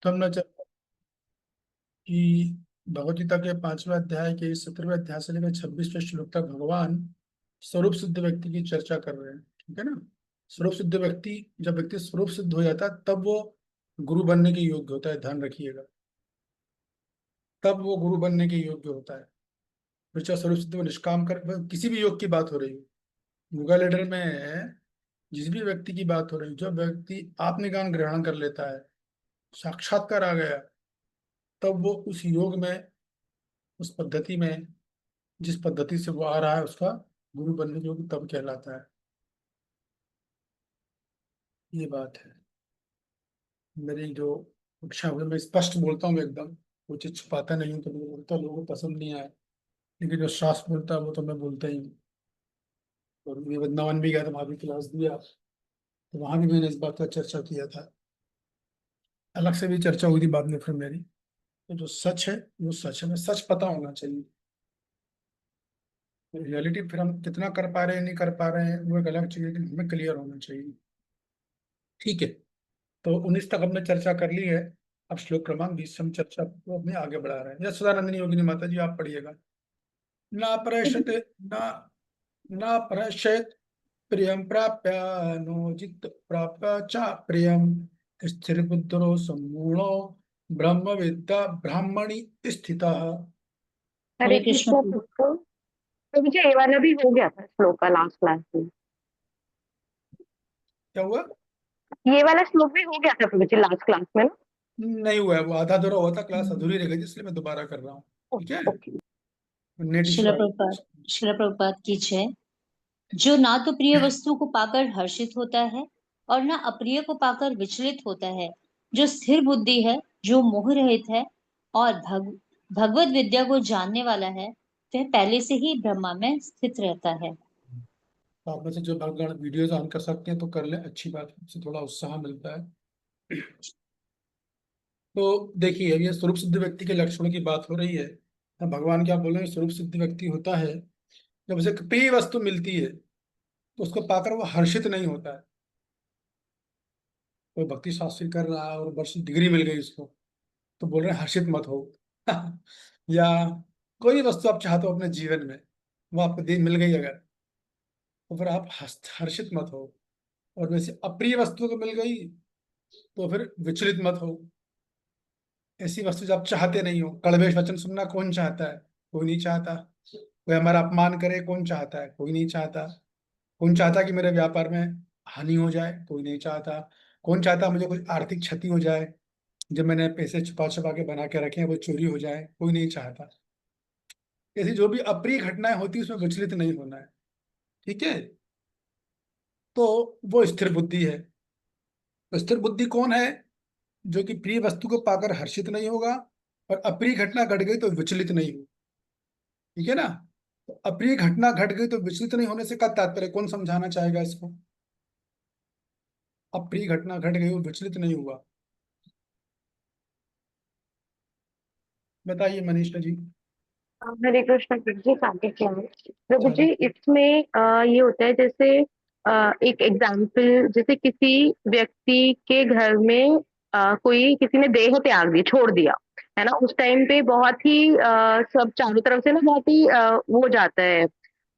तो हमने चर्चा कि भगवद गीता के 5वें अध्याय के 17वें अध्याय से लेकर 26वें श्लोक तक भगवान स्वरूप सिद्ध व्यक्ति की चर्चा कर रहे हैं। ठीक है ना। स्वरूप सिद्ध व्यक्ति, जब व्यक्ति स्वरूप सिद्ध हो जाता है तब वो गुरु बनने के योग्य होता है, ध्यान रखिएगा। तब वो गुरु बनने के योग्य होता है। फिर चाहे स्वरूप सिद्ध वो निष्काम कर, किसी भी योग की बात हो रही है, योगा लीडर में जिस भी व्यक्ति की बात हो रही है, जो व्यक्ति आत्मज्ञान ग्रहण कर लेता है, साक्षात्कार आ गया, तब वो उस योग में, उस पद्धति में, जिस पद्धति से वो आ रहा है, उसका गुरु बनने के योग्य तब कहलाता है। ये बात है। मेरी जो इच्छा हुई, मैं स्पष्ट बोलता हूँ एकदम, वो चीज छुपाता नहीं हूँ। कभी बोलता लोगों को पसंद नहीं आया, लेकिन जो शास्त्र बोलता है वो तो मैं बोलता ही हूँ। और ये वृंदावन भी गया था, वहां भी क्लास दिया, तो वहां भी मैंने इस बात पर चर्चा किया था। अलग से भी चर्चा हुई थी बाद में फिर मेरी। तो जो सच है वो सच है, हमें सच पता होना चाहिए। रियलिटी फिर हम कितना कर पा रहे हैं, नहीं कर पा रहे हैं, वो एक अलग चीज है, लेकिन हमें क्लियर होना चाहिए। ठीक है। तो 19 तक हमने चर्चा कर ली है। अब श्लोक क्रमांक 20 से हम चर्चा को अपने आगे बढ़ा रहे हैं। यह सदानंदिनी योगिनी माता जी, आप पढ़िएगा। ना प्रयशते, ना ना प्रयशेत प्रियम प्राप्य, नो जित प्राप्य च प्रियम, स्थिर बुद्धरो सम्मूढ़ो ब्रह्म विद्या ब्राह्मणी स्थितः। हरे हरे कृष्ण कृष्ण प्रभु। प्रभु। तो मुझे ये वाला भी हो गया था श्लोक का लास्ट क्लास में। क्या हुआ? ये वाला श्लोक भी हो गया था मुझे लास्ट क्लास में ना। नहीं हुआ है, वो आधा अधूरा हुआ था, क्लास अधूरी रह गई थी, इसलिए मैं दोबारा कर रहा हूँ। ठीक है। ओके। नेट इशू आ गया। शिला प्रभुपाद की जय। जो ना तो प्रिय वस्तु को पाकर हर्षित होता है और ना अप्रिय को पाकर विचलित होता है, जो स्थिर बुद्धि है, जो मोह रहित है और भगवत विद्या को जानने वाला है, वह पहले से ही ब्रह्मा में स्थित रहता है। तो आप में से जो भगवान वीडियोज ऑन कर सकते हैं तो कर लें, अच्छी बात है, इससे थोड़ा उत्साह मिलता है। तो देखिए, ये स्वरूप सिद्ध व्यक्ति के लक्षणों की बात हो रही है। तो भगवान क्या बोल रहे हैं? स्वरूप सिद्ध व्यक्ति होता है जब उसे प्रिय वस्तु मिलती है तो उसको पाकर वो हर्षित नहीं होता है। कोई भक्ति शास्त्री कर रहा है और वर्ष डिग्री मिल गई उसको, तो बोल रहे हैं हर्षित मत हो। या कोई भी वस्तु आप चाहते हो अपने जीवन में, वो आपको दे मिल गई अगर, तो फिर आप हर्षित मत हो। और वैसे अप्रिय वस्तु को मिल गई तो फिर विचलित मत हो। ऐसी वस्तु जो आप चाहते नहीं हो, कड़वे वचन सुनना कौन चाहता है? कोई नहीं चाहता। कोई हमारा अपमान करे, कौन चाहता है? कोई नहीं चाहता। कौन चाहता कि मेरे व्यापार में हानि हो जाए? कोई नहीं चाहता। कौन चाहता मुझे कुछ आर्थिक क्षति हो जाए, जब मैंने पैसे छुपा छुपा के बना के रखे हैं वो चोरी हो जाए? कोई नहीं चाहता। ऐसी जो भी अप्रिय घटनाएं होती है उसमें विचलित नहीं होना है। ठीक है। तो वो स्थिर बुद्धि है। तो स्थिर बुद्धि कौन है? जो कि प्रिय वस्तु को पाकर हर्षित नहीं होगा और अप्रिय घटना घट गई तो विचलित नहीं हो। ठीक है ना। तो अप्रिय घटना घट गई तो विचलित नहीं होने से क्या तात्पर्य? कौन समझाना चाहेगा इसको? अप्रिय घटना घट गई और विचलित नहीं हुआ, बताइए मनीषा जी। हरे कृष्ण प्रभु जी, आगे क्या है प्रभु जी? चलो। इसमें ये होता है जैसे एक एग्जाम्पल, जैसे किसी व्यक्ति के घर में कोई किसी ने देह त्याग दी, छोड़ दिया, है ना। उस टाइम पे बहुत ही सब चारों तरफ से ना बहुत ही वो हो जाता है,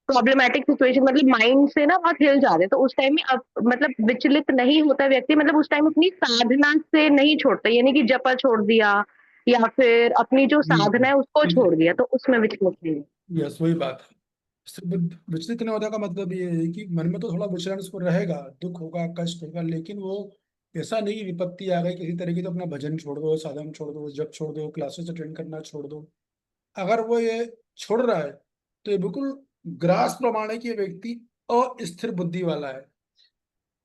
प्रॉब्लमेटिक सिचुएशन, मतलब माइंड से ना बहुत हिल जाते हैं। तो उस टाइम में अब मतलब विचलित नहीं होता व्यक्ति, मतलब उस टाइम अपनी साधना से नहीं छोड़ता, यानी कि जपा छोड़ दिया या फिर अपनी जो साधना है उसको छोड़ दिया, तो उसमें विचलित नहीं। यस, वही बात है। विचलित नहीं होने का मतलब ये है कि मन में तो थोड़ा विचलन उसको रहेगा, दुख होगा, कष्ट होगा, लेकिन वो ऐसा नहीं कि विपत्ति आ गई किसी तरह की तो अपना भजन छोड़ दो, साधन छोड़ दो, जप छोड़ दो, क्लासेस अटेंड करना छोड़ दो। अगर वो ये छोड़ रहा है तो ये बिल्कुल ग्रास प्रमाण है कि ये व्यक्ति अस्थिर बुद्धि वाला है।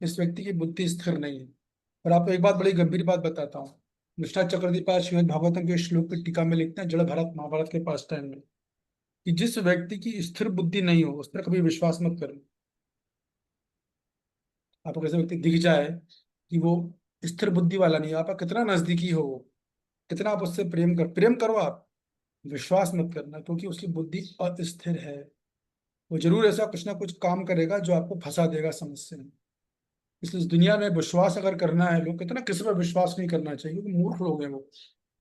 इस व्यक्ति की बुद्धि स्थिर नहीं है। और आपको एक बात, बड़ी गंभीर बात बताता हूँ। विश्वनाथ चक्रवर्ती श्रीमद् भागवतम के श्लोक की टीका में लिखते हैं, जड़ भारत महाभारत के पास टाइम में, कि जिस व्यक्ति की स्थिर बुद्धि नहीं हो उस पर कभी विश्वास मत करो। आपको कैसे व्यक्ति दिख जाए कि वो स्थिर बुद्धि वाला नहीं है, आपका कितना नजदीकी हो वो, कितना आप उससे प्रेम करो, आप विश्वास मत करना, क्योंकि उसकी बुद्धि अस्थिर है। वो जरूर ऐसा कुछ ना कुछ काम करेगा जो आपको फंसा देगा समस्या में। इसलिए इस दुनिया में विश्वास अगर करना है, लोग कहते हैं ना किसी पर विश्वास नहीं करना चाहिए, क्योंकि मूर्ख लोग हैं वो,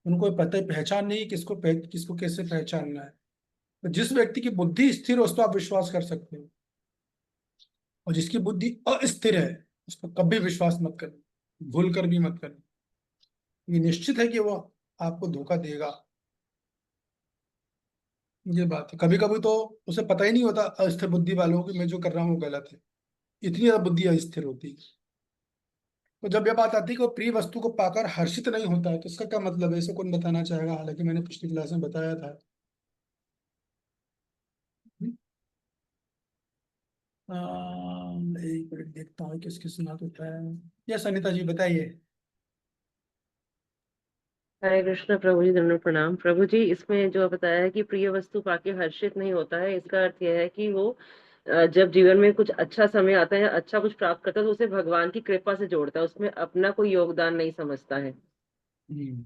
उनको पता ही पहचान नहीं किसको कैसे पहचानना है। तो जिस व्यक्ति की बुद्धि स्थिर है उस पर आप विश्वास कर सकते हो, और जिसकी बुद्धि अस्थिर है उस पर कभी विश्वास मत करना, भूल कर भी मत करना। ये निश्चित है कि वो आपको धोखा देगा। ये बात है, कभी कभी तो उसे पता ही नहीं होता अस्थिर बुद्धि वालों को कि मैं जो कर रहा हूँ वो गलत है, इतनी ज्यादा बुद्धि अस्थिर होती है। तो जब ये बात आती है कि वो प्रिय वस्तु को पाकर हर्षित नहीं होता है, तो इसका क्या मतलब है, इसे कौन बताना चाहेगा? हालांकि मैंने पिछली क्लास में बताया था। एक मिनट देखता हूँ किस किस नाम होता है। यस अनिता जी बताइए। हरे कृष्ण प्रभु जी, दंडवत प्रणाम। प्रभु जी, इसमें जो बताया है कि प्रिय वस्तु पाके हर्षित नहीं होता है, इसका अर्थ यह है कि वो जब जीवन में कुछ अच्छा समय आता है, अच्छा कुछ प्राप्त करता है, तो उसे भगवान की कृपा से जोड़ता है, उसमें अपना कोई योगदान नहीं समझता है। हम्म,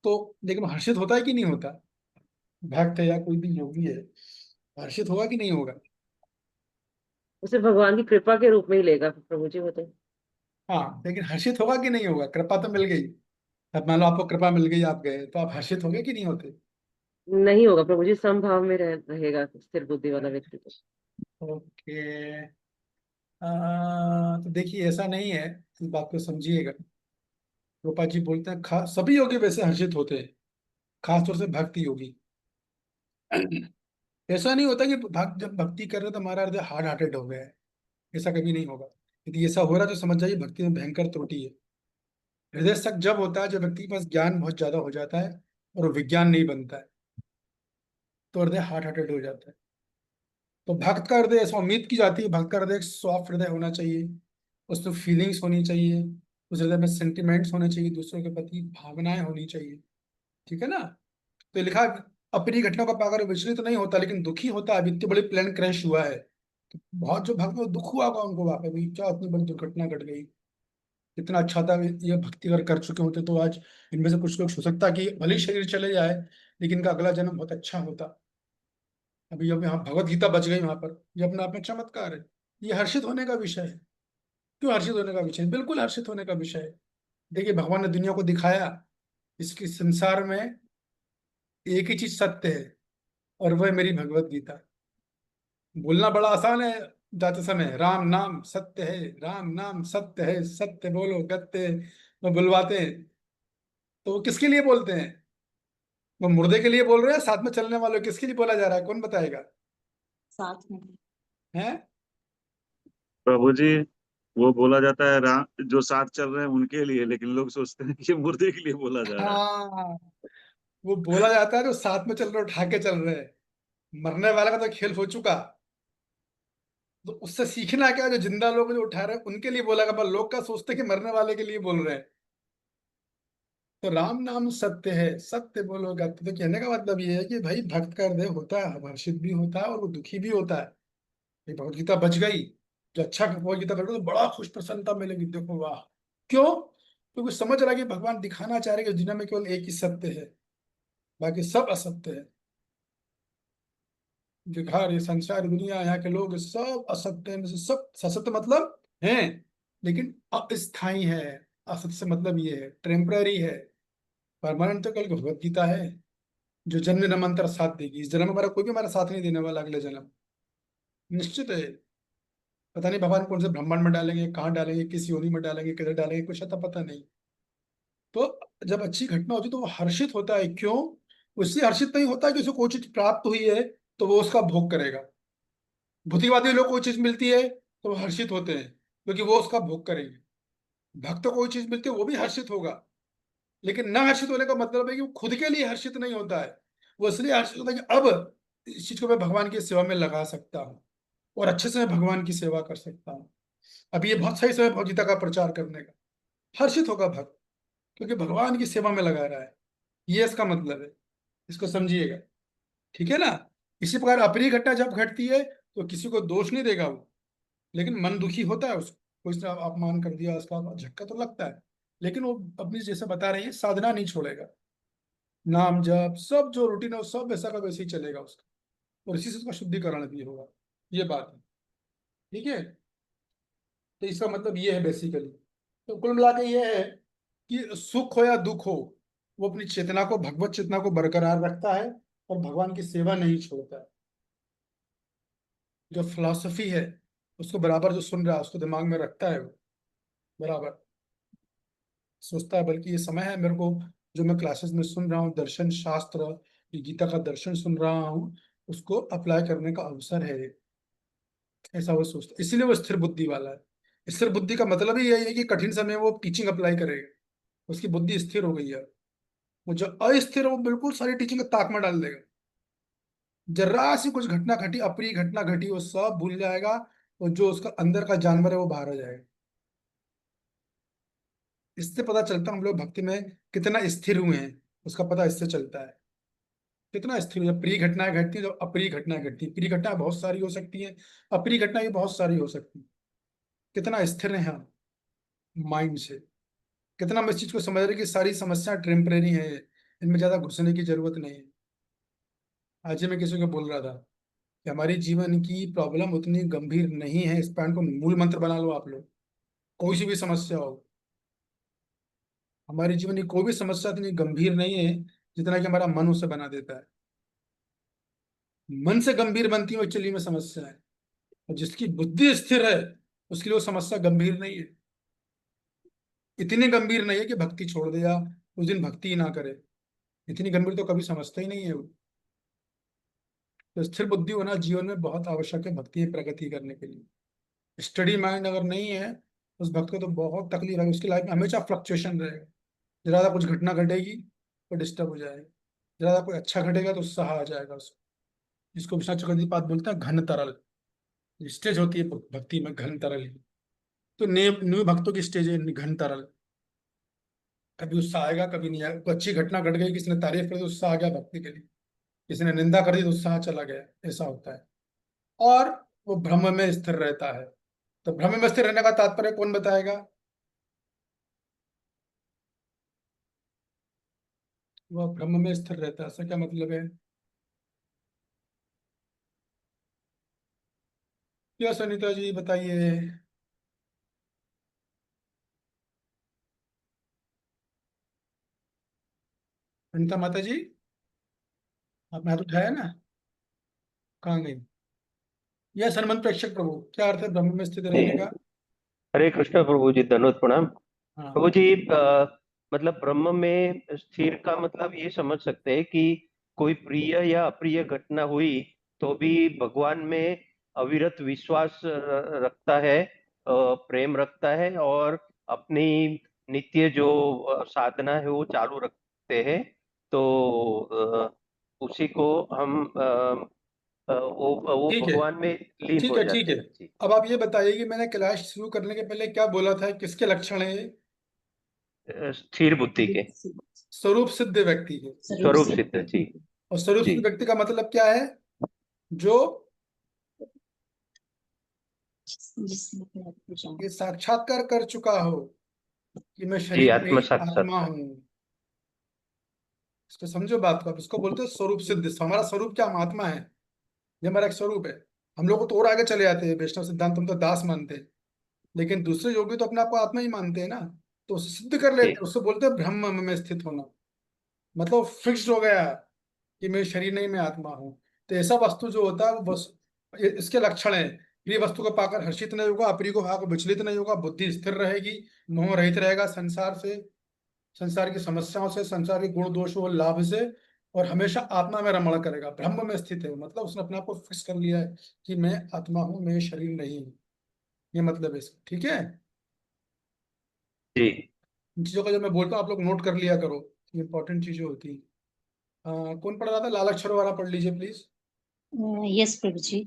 तो लेकिन हर्षित होता है कि नहीं होता? भक्त है या कोई भी योगी है, हर्षित होगा कि नहीं होगा? उसे भगवान की कृपा के रूप में ही लेगा प्रभु जी, वो तो। हाँ, लेकिन हर्षित होगा कि नहीं होगा? कृपा तो मिल गई, अब मान लो आपको कृपा मिल गई, आप गए, तो आप हर्षित होंगे कि नहीं होते? नहीं होगा प्रभु जी, समभाव में रहेगा स्थिर बुद्धि वाला व्यक्ति तो। ओके। तो देखिए ऐसा नहीं है, इस बात को समझिएगा। गोपाल जी बोलते हैं सभी योगी वैसे हर्षित होते हैं, खासतौर से भक्ति योगी। ऐसा नहीं होता कि जब भक्ति कर रहे हो तो हमारा हृदय हार्ड हार्टेड हो गया है, ऐसा कभी नहीं होगा। यदि ऐसा हो रहा है तो समझ जाइए भक्ति में भयंकर त्रुटि है। हृदय शक जब होता है जब व्यक्ति के पास ज्ञान बहुत ज्यादा हो जाता है और वो विज्ञान नहीं बनता है, तो हृदय हार्ड हार्टेड हो जाता है। तो भक्त का हृदय, ऐसा उम्मीद की जाती है, भक्त का हृदय एक सॉफ्ट हृदय होना चाहिए, उसमें फीलिंग्स होनी चाहिए, उस हृदय में सेंटिमेंट्स होने चाहिए, दूसरों के प्रति भावनाएं होनी चाहिए। ठीक है ना? तो ये लिखा है, अपनी घटना को पाकर विचलित नहीं होता लेकिन दुखी होता है। अब इतनी बड़ी प्लेन क्रैश हुआ है, तो बहुत जो भक्त को दुख हुआ होगा उनको, वाकई भी क्या इतनी बड़ी दुर्घटना घट गई। इतना अच्छा था, ये भक्ति अगर कर चुके होते तो आज इनमें से कुछ लोग हो सकता कि भले ही शरीर चले जाए लेकिन इनका अगला जन्म बहुत अच्छा होता। अभी अब यहाँ भगवत गीता बच गई वहां पर, ये अपने आप में चमत्कार है। ये हर्षित होने का विषय है। क्यों हर्षित होने का विषय है? बिल्कुल हर्षित होने का विषय है। देखिए भगवान ने दुनिया को दिखाया, इसके संसार में एक ही चीज सत्य है, और वह है मेरी भगवत गीता। बोलना बड़ा आसान है जाते समय, राम नाम सत्य है, राम नाम सत्य है, सत्य बोलो गत्ते, वो बुलवाते हैं। तो वो किसके लिए बोलते हैं? वो मुर्दे के लिए बोल रहे हैं, साथ में चलने वालों किसके लिए बोला जा रहा है, कौन बताएगा? साथ में। हैं? प्रभु जी, वो बोला जाता है राम जो साथ चल रहे हैं उनके लिए, लेकिन लोग सोचते हैं कि ये मुर्दे के लिए बोला जा रहा है। हाँ, वो बोला जाता है जो साथ में चल रहे, उठा के चल रहे हैं। मरने वाला का तो खेल हो चुका, तो उससे सीखना क्या, जो जिंदा लोग जो उठा रहे हैं उनके लिए बोला, पर लोग क्या सोचते हैं कि मरने वाले के लिए बोल रहे हैं। तो राम नाम सत्य है, सत्य बोलोगा तो कहने का मतलब ये है कि भाई भक्त का हृदय होता है, हर्षित भी होता है और वो दुखी भी होता है। ये भगवत गीता बच गई, जो अच्छा भगवत गीता पढ़ो तो बड़ा खुश प्रसन्नता मिलेगी, देखो वाह। क्यों? क्योंकि समझ रहा है कि भगवान दिखाना चाह रहे हैं कि दुनिया में केवल एक ही सत्य है, बाकी सब असत्य है। जो घर, ये संसार, दुनिया, यहाँ के लोग सब असत्य है, में से सब सत्य मतलब हैं, लेकिन अस्थाई है। असत्य से मतलब ये है टेम्पररी है, परमानेंट तो कल भगवत गीता है, जो जन्म जन्मांतर साथ देगी। इस जन्म में हमारा कोई भी हमारा साथ नहीं देने वाला, अगले जन्म निश्चित है। पता नहीं भगवान कौन से ब्रह्मांड में डालेंगे, कहाँ डालेंगे, किस योनि में डालेंगे, किधर डालेंगे, कुछ आता पता नहीं। तो जब अच्छी घटना होती है तो वो हर्षित होता है। क्यों? उससे हर्षित नहीं होता कि उसे कोई चीज प्राप्त हुई है तो वो उसका भोग करेगा। बुद्धिवादी लोग कोई चीज मिलती है तो वो हर्षित होते हैं क्योंकि वो उसका भोग करेंगे। भक्त को कोई चीज मिलती है वो भी हर्षित होगा, लेकिन न हर्षित होने का मतलब है कि वो खुद के लिए हर्षित नहीं होता है। वो इसलिए हर्षित होता है कि अब इस चीज को मैं भगवान की सेवा में लगा सकता हूँ और अच्छे से मैं भगवान की सेवा कर सकता हूँ। अभी ये बहुत सही समय भगवद गीता का प्रचार करने का। हर्षित होगा भक्त, क्योंकि भगवान की सेवा में लगा रहा है। ये इसका मतलब है, इसको समझिएगा। ठीक है ना? इसी प्रकार अप्रिय घटना जब घटती है तो किसी को दोष नहीं देगा वो, लेकिन मन दुखी होता है उसको, कोई से अपमान कर दिया, उसका झटका तो लगता है, लेकिन वो अपनी जैसे बता रही है साधना नहीं छोड़ेगा। नाम जप सब जो रूटीन है वो सब वैसा का वैसे ही चलेगा उसका, और इसी से उसका शुद्धिकरण भी होगा। ये बात है। ठीक है? तो इसका मतलब ये है बेसिकली। तो कुल मिला के ये है कि सुख हो या दुख हो, वो अपनी चेतना को, भगवत चेतना को बरकरार रखता है और भगवान की सेवा नहीं छोड़ता है। जो फिलॉसफी है उसको बराबर, जो सुन रहा है उसको दिमाग में रखता है, वो बराबर सोचता है। बल्कि ये समय है मेरे को, जो मैं क्लासेस में सुन रहा हूँ, दर्शन शास्त्र, ये गीता का दर्शन सुन रहा हूँ, उसको अप्लाई करने का अवसर है ये। ऐसा वो सोचता है, इसीलिए वो स्थिर बुद्धि वाला है। स्थिर बुद्धि का मतलब ही यही है कि कठिन समय में वो टीचिंग अप्लाई करेगा, उसकी बुद्धि स्थिर हो गई है। वो जो अस्थिर है वो बिल्कुल सारी टीचिंग ताक में डाल देगा। जरा सी कुछ घटना घटी, अप्रिय घटना घटी, वो सब भूल जाएगा, और जो उसका अंदर का जानवर है वो बाहर आ जाएगा। इससे पता चलता है हम लोग भक्ति में कितना स्थिर हुए हैं, उसका पता इससे चलता है। कितना स्थिर, जब प्रिय घटनाएं घटती है, जब अप्रिय घटनाएं घटती है। प्रिय घटनाएं बहुत सारी हो सकती हैं, अप्रिय घटनाएं भी बहुत सारी हो सकती हैं। कितना स्थिर है हम माइंड से, कितना हम इस चीज को समझ रहे हैं कि सारी समस्या टेम्परेरी है, इनमें ज्यादा घुसने की जरूरत नहीं है। आज ही मैं किसी को बोल रहा था कि हमारी जीवन की प्रॉब्लम उतनी गंभीर नहीं है। इस पॉइंट को मूल मंत्र बना लो आप लोग। कोई सी भी समस्या हो, हमारी जीवन की कोई भी समस्या इतनी गंभीर नहीं है जितना कि हमारा मन उसे बना देता है। मन से गंभीर बनती है एक्चुअली में समस्या है, और जिसकी बुद्धि स्थिर है उसके लिए वो समस्या गंभीर नहीं है। इतनी गंभीर नहीं है कि भक्ति छोड़ दे या उस दिन भक्ति ही ना करे। इतनी गंभीर तो कभी समझता ही नहीं है वो। तो स्थिर बुद्धि होना जीवन में बहुत आवश्यक है भक्ति प्रगति करने के लिए। स्टडी माइंड अगर नहीं है, उस भक्त को तो बहुत तकलीफ है, उसकी लाइफ में हमेशा फ्लक्चुएशन रहेगा। ज्यादा कुछ घटना घटेगी तो डिस्टर्ब हो जाएगा, ज्यादा कोई अच्छा घटेगा तो उत्साह आ जाएगा उसको। जिसको विश्वनाथ चक्रवर्ती बोलते हैं घन तरल स्टेज होती है भक्ति में, घन तरल। तो न्यू भक्तों की स्टेज है घन तरल। कभी उत्साह आएगा कभी नहीं आएगा। कोई अच्छी घटना घट गई, किसी ने तारीफ कर दी, उत्साह आ गया भक्ति के लिए। किसी ने निंदा कर दी तो उत्साह चला गया। ऐसा होता है। और वो भ्रम में स्थिर रहता है। तो भ्रम में स्थिर रहने का तात्पर्य कौन बताएगा? वह भ्रम में स्थिर रहता है, ऐसा क्या मतलब है? क्या सुनीता जी बताइए। अनिता माता जी, आपने हाथ उठाया ना, कहाँ गई? यह सन्मत प्रेक्षक प्रभु, क्या अर्थ है ब्रह्म में स्थित रहने जी, का? हरे कृष्ण प्रभु जी, दंडवत प्रणाम। हाँ। प्रभु जी, मतलब ब्रह्म में स्थिर का मतलब ये समझ सकते हैं कि कोई प्रिय या अप्रिय घटना हुई तो भी भगवान में अविरत विश्वास रखता है, प्रेम रखता है, और अपनी नित्य जो साधना है वो चालू रखते हैं। तो उसी को हम वो ठीक है, भगवान में लीन ठीक हो है, ठीक जाते है। हैं जी। अब आप ये बताइए कि मैंने क्लास शुरू करने के पहले क्या बोला था, किसके लक्षण है ये? स्थिर बुद्धि के स्वरूप सिद्ध व्यक्ति के। स्वरूप स्वरूप से सिद्ध जी। और स्वरूप जी सिद्ध व्यक्ति का मतलब क्या है? जो जिसने अपने आप को जाना। ये साक्षात्कार कर चुका हो कि मैं जी, शरीर आत्म नहीं आत्मा साक्षात्कार। हूँ। इसको समझो बात को, आप इसको बोलते हो स्वरूप सिद्ध। हमारा स्वरूप क्या? हम आत्मा है, ये हमारा एक स्वरूप है। हम लोग तो और आगे चले जाते हैं, वैष्णव सिद्धांत हम तो दास मानते हैं, लेकिन दूसरे योगी तो अपने आप को आत्मा ही मानते हैं ना। तो उसे सिद्ध कर लेते जी हैं, उसको बोलते हैं ब्रह्म में स्थित होना। मतलब फिक्स्ड हो गया कि मैं शरीर नहीं, मैं आत्मा हूँ। तो ऐसा वस्तु जो होता है वो बस, इसके लक्षण है। प्रिय वस्तु को पाकर हर्षित नहीं होगा, अप्रिय को पाकर विचलित नहीं होगा, बुद्धि स्थिर रहेगी, मोह रहित रहेगा संसार से, संसार की समस्याओं से, संसार के गुण दोष और लाभ से, और हमेशा आत्मा में रमण करेगा। ब्रह्म में स्थित है, मतलब उसने अपने आप को फिक्स कर लिया है कि मैं आत्मा हूँ, मैं शरीर नहीं हूँ। ये मतलब है इसका, ठीक है। जी। इन चीजों का जब मैं बोलता हूँ आप लोग नोट कर लिया करो, ये इंपॉर्टेंट चीजें होती हैं। कौन पढ़ रहा था? लाल अक्षरों वाला पढ़ लीजिए प्लीज। यस प्रभु जी।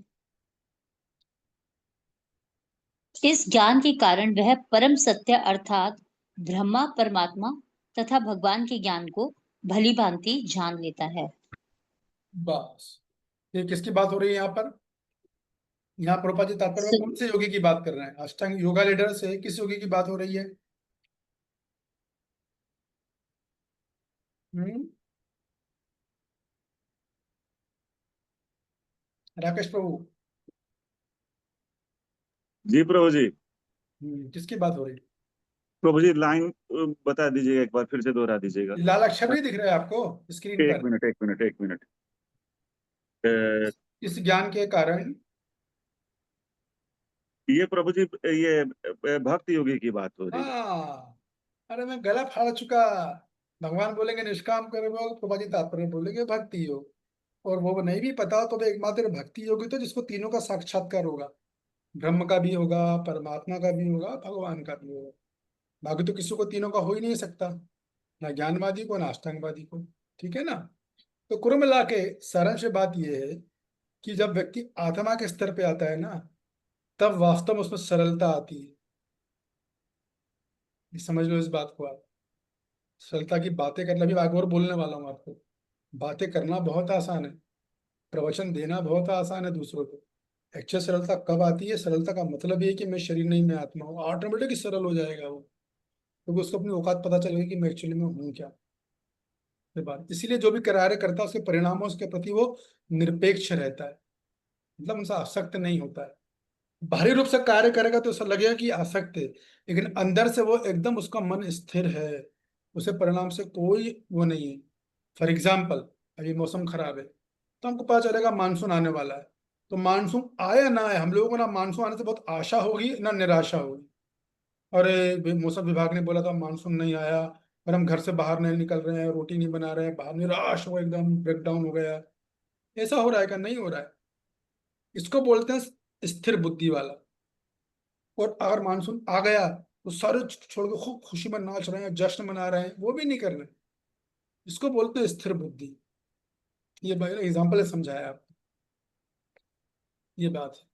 इस ज्ञान के कारण वह परम सत्य अर्थात ब्रह्मा परमात्मा तथा भगवान के ज्ञान को भली भांति जान लेता है। बस, ये किसकी बात हो रही है यहाँ पर? यहाँ प्रभुपाद जी तात्पर्य में सु- कौन से योगी की बात कर रहे हैं? अष्टांग योगा लीडर से किस योगी की बात हो रही है? हम्म, राकेश प्रभु। जी प्रभु जी। किसकी बात हो रही है? प्रभु जी लाइन बता दीजिएगा, एक बार फिर से दोहरा दीजिएगा। लाल अक्षर नहीं दिख रहा है आपको स्क्रीन एक पर? मिनट, एक मिनट, एक मिनट। अ, इस ज्ञान के कारण ये प्रभु जी, ये भक्त योगी की बात हो रही है। हाँ, अरे मैं गला फाड़ चुका। भगवान बोलेंगे निष्काम कर्म योग, प्रभा जी तात्पर्य बोलेंगे भक्ति योग। और वो नहीं भी पता तो एकमात्र भक्ति योग ही तो जिसको तीनों का साक्षात्कार होगा। ब्रह्म का भी होगा, परमात्मा का भी होगा, भगवान का भी होगा। बाकी तो किसी को तीनों का हो ही नहीं सकता, ना ज्ञानवादी को ना अष्टांगवादी को। ठीक है ना? तो कुल मिला के सारांश बात यह है कि जब व्यक्ति आत्मा के स्तर पे आता है ना, तब वास्तव में उसमें सरलता आती है। ये समझ लो इस बात को आप। सरलता की बातें करना भी आगे और बोलने वाला हूँ आपको। बातें करना बहुत आसान है, प्रवचन देना बहुत आसान है दूसरों को। एक्चुअल सरलता कब आती है? सरलता का मतलब ये है कि मैं शरीर नहीं, मैं आत्मा हूँ। ऑटोमेटिक सरल हो जाएगा वो, क्योंकि उसको अपनी औकात पता चलेगी कि मैं एक्चुअली में हूँ क्या। ये बात इसीलिए जो भी कार्य करता है उसके परिणामों के प्रति वो निरपेक्ष रहता है, मतलब उनसे आसक्त नहीं होता है। बाहरी रूप से कार्य करेगा तो ऐसा लगेगा कि आसक्त है, लेकिन अंदर से वो एकदम उसका मन स्थिर है, उसे परिणाम से कोई वो नहीं है। फॉर एग्जाम्पल, अभी मौसम खराब है तो हमको पता चलेगा मानसून आने वाला है। तो मानसून आए या ना आए, हम लोगों को ना मानसून आने से बहुत आशा होगी ना निराशा होगी। अरे मौसम विभाग ने बोला था मानसून नहीं आया, और हम घर से बाहर नहीं निकल रहे हैं, रोटी नहीं बना रहे हैं, बाहर निराश हो, एकदम ब्रेक डाउन हो गया। ऐसा हो रहा है क्या? नहीं हो रहा है। इसको बोलते हैं स्थिर बुद्धि वाला। और अगर मानसून आ गया तो सारे छोड़ के खूब खुशी में नाच रहे हैं, जश्न मना रहे हैं, वो भी नहीं कर रहे। इसको बोलते हैं स्थिर बुद्धि। ये एग्जाम्पल है, समझाया आप। ये बात है।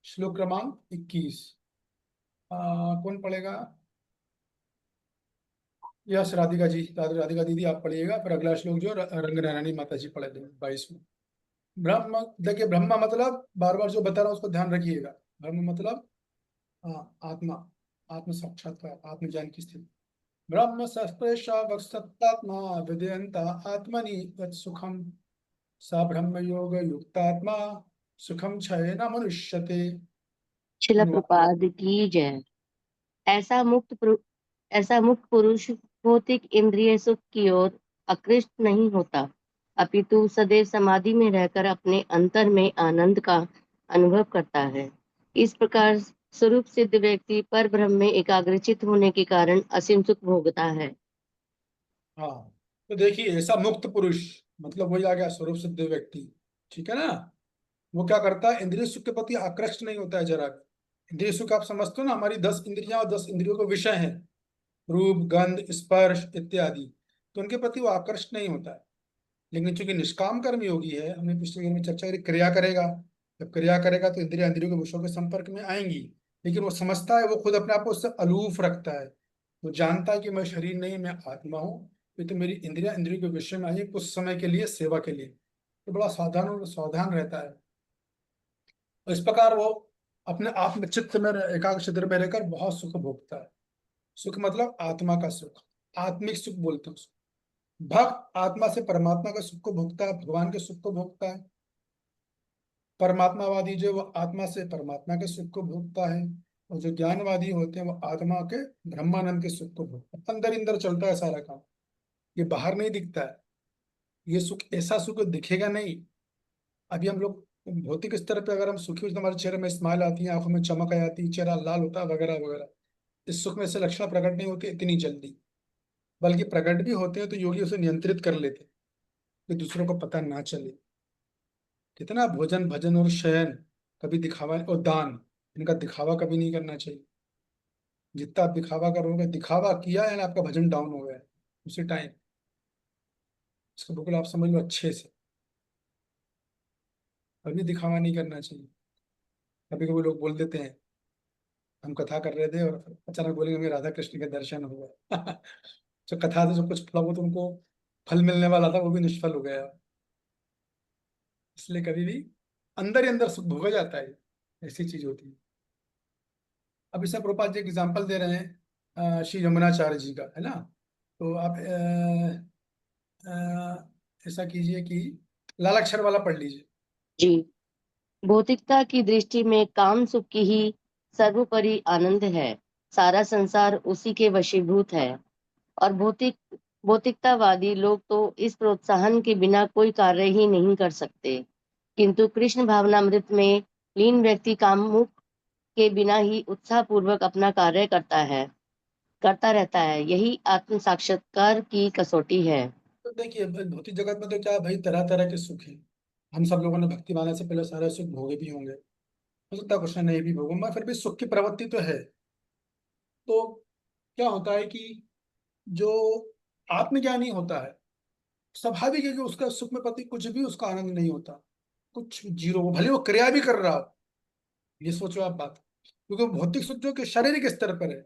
श्लोक क्रमांक 21। कौन पढ़ेगा? यस, राधिका जी, राधिका दीदी आप पढ़िएगा। फिर अगला श्लोक जो रंगनारायणी माता जी पढ़े देंगे 22 में। ब्रह्म, देखिए ब्रह्म मतलब बार बार जो बता रहा हूँ उसको ध्यान रखिएगा। ब्रह्म मतलब आत्मा, आत्म साक्षात्कार, आत्मज्ञान की स्थिति। ब्रह्म सत्तात्मा विदयंता आत्मनि सुखम, सा ब्रह्म योग युक्तात्मा सुखम क्षय न मनुष्यते। शिला अनुवाद। प्रपाद की जय। ऐसा ऐसा मुक्त पुरुष भौतिक इंद्रिय सुख की ओर आकृष्ट नहीं होता, अपितु सदैव समाधि में रहकर अपने अंतर में आनंद का अनुभव करता है। इस प्रकार स्वरूप सिद्ध व्यक्ति पर ब्रह्म में एकाग्रचित होने के कारण असीम सुख भोगता है। हाँ, तो देखिए ऐसा मुक्त पुरुष मतलब वही आ गया स्वरूप सिद्ध व्यक्ति। ठीक है ना? वो क्या करता है? इंद्रिय सुख के प्रति आकृष्ट नहीं होता है जरा भी। इंद्रिय सुख आप समझते हो ना, हमारी 10 इंद्रियां और 10 इंद्रियों का विषय है, रूप गंध स्पर्श इत्यादि। तो उनके प्रति वो आकृष्ट नहीं होता है। लेकिन चूंकि निष्काम कर्म योगी है, हमने पिछले में चर्चा करी, क्रिया करेगा। जब क्रिया करेगा तो इंद्रिया इंद्रियों के विषयों के संपर्क में आएंगी, लेकिन वो समझता है, वो खुद अपने आप को उससे अलूफ रखता है। वो जानता है कि मैं शरीर नहीं, मैं आत्मा हूँ। ये तो मेरी इंद्रिया इंद्रियों के विषय में आई है कुछ समय के लिए, सेवा के लिए। तो बड़ा सावधान और सावधान रहता है। और इस प्रकार वो अपने आप में चित्त में एकाग्र चित्त में रहकर बहुत सुख भोगता है। सुख मतलब आत्मा का सुख, आत्मिक सुख बोलते हैं उसको। भक्त आत्मा से परमात्मा का सुख को भोगता है, भगवान के सुख को भोगता है। परमात्मावादी जो वो आत्मा से परमात्मा के सुख को भोगता है, और जो ज्ञानवादी होते हैं वो आत्मा के ब्रह्मानंद के सुख को भोगता है। अंदर अंदर चलता है सारा काम, ये बाहर नहीं दिखता है। ये सुख ऐसा सुख दिखेगा नहीं। अभी हम लोग भौतिक स्तर पे अगर हम सुखी हो तो हमारे चेहरे में स्माइल आती है, आंखों में चमक आ जाती है, चेहरा लाल होता है वगैरह वगैरह। इस सुख में से लक्षण प्रकट नहीं होते इतनी जल्दी, बल्कि प्रकट भी होते हैं तो योगी उसे नियंत्रित कर लेते हैं कि दूसरों को पता ना चले। कितना भोजन भजन और शयन कभी दिखावा, और दान, इनका दिखावा कभी नहीं करना चाहिए। जितना आप दिखावा करोगे, दिखावा किया है ना, आपका भजन डाउन हो गया है उसी टाइम। इसको बिल्कुल आप समझ लो अच्छे से। कभी दिखावा नहीं करना चाहिए। कभी कभी लोग बोल देते हैं, हम कथा कर रहे थे और अचानक बोलेंगे हमें राधा कृष्ण के दर्शन हो गए। जो कथा से जो कुछ फला वो तो उनको फल मिलने वाला था वो भी निष्फल हो गया। इसलिए कभी भी अंदर ही अंदर सुख भोगा जाता है, ऐसी चीज होती है। अब इसमें प्रभुपाद जी एग्जाम्पल दे रहे हैं श्री यमुनाचार्य जी का, है ना? तो आप ऐसा कीजिए कि लाल अक्षर वाला पढ़ लीजिए। जी। भौतिकता की दृष्टि में काम सुख की ही सर्वोपरि आनंद है। सारा संसार उसी के वशीभूत है। और भौतिकतावादी लोग तो इस प्रोत्साहन के बिना कोई कार्य ही नहीं कर सकते, किंतु कृष्ण भावनामृत में लीन व्यक्ति कामुक के बिना ही उत्साहपूर्वक अपना कार्य करता रहता है। यही आत्म साक्षात्कार की कसौटी है। तो देखिए भौतिक जगत में तो क्या है भाई, तरह तरह के सुख हैं। हम सब लोगों ने भक्ति माला से पहले सारे सुख भोगे भी होंगे, हो सकता है कुछ ने नहीं भी भोगे, मगर फिर भी सुख की प्रवृत्ति तो है। तो क्या होता है कि जो आत्मज्ञानी होता है, स्वाभाविक है कि उसका सुख में प्रति कुछ भी उसका आनंद नहीं होता, कुछ जीरो, वो भले वो क्रिया भी कर रहा हो। ये सोचो आप बात, क्योंकि भौतिक सुख जो कि शारीरिक स्तर पर है,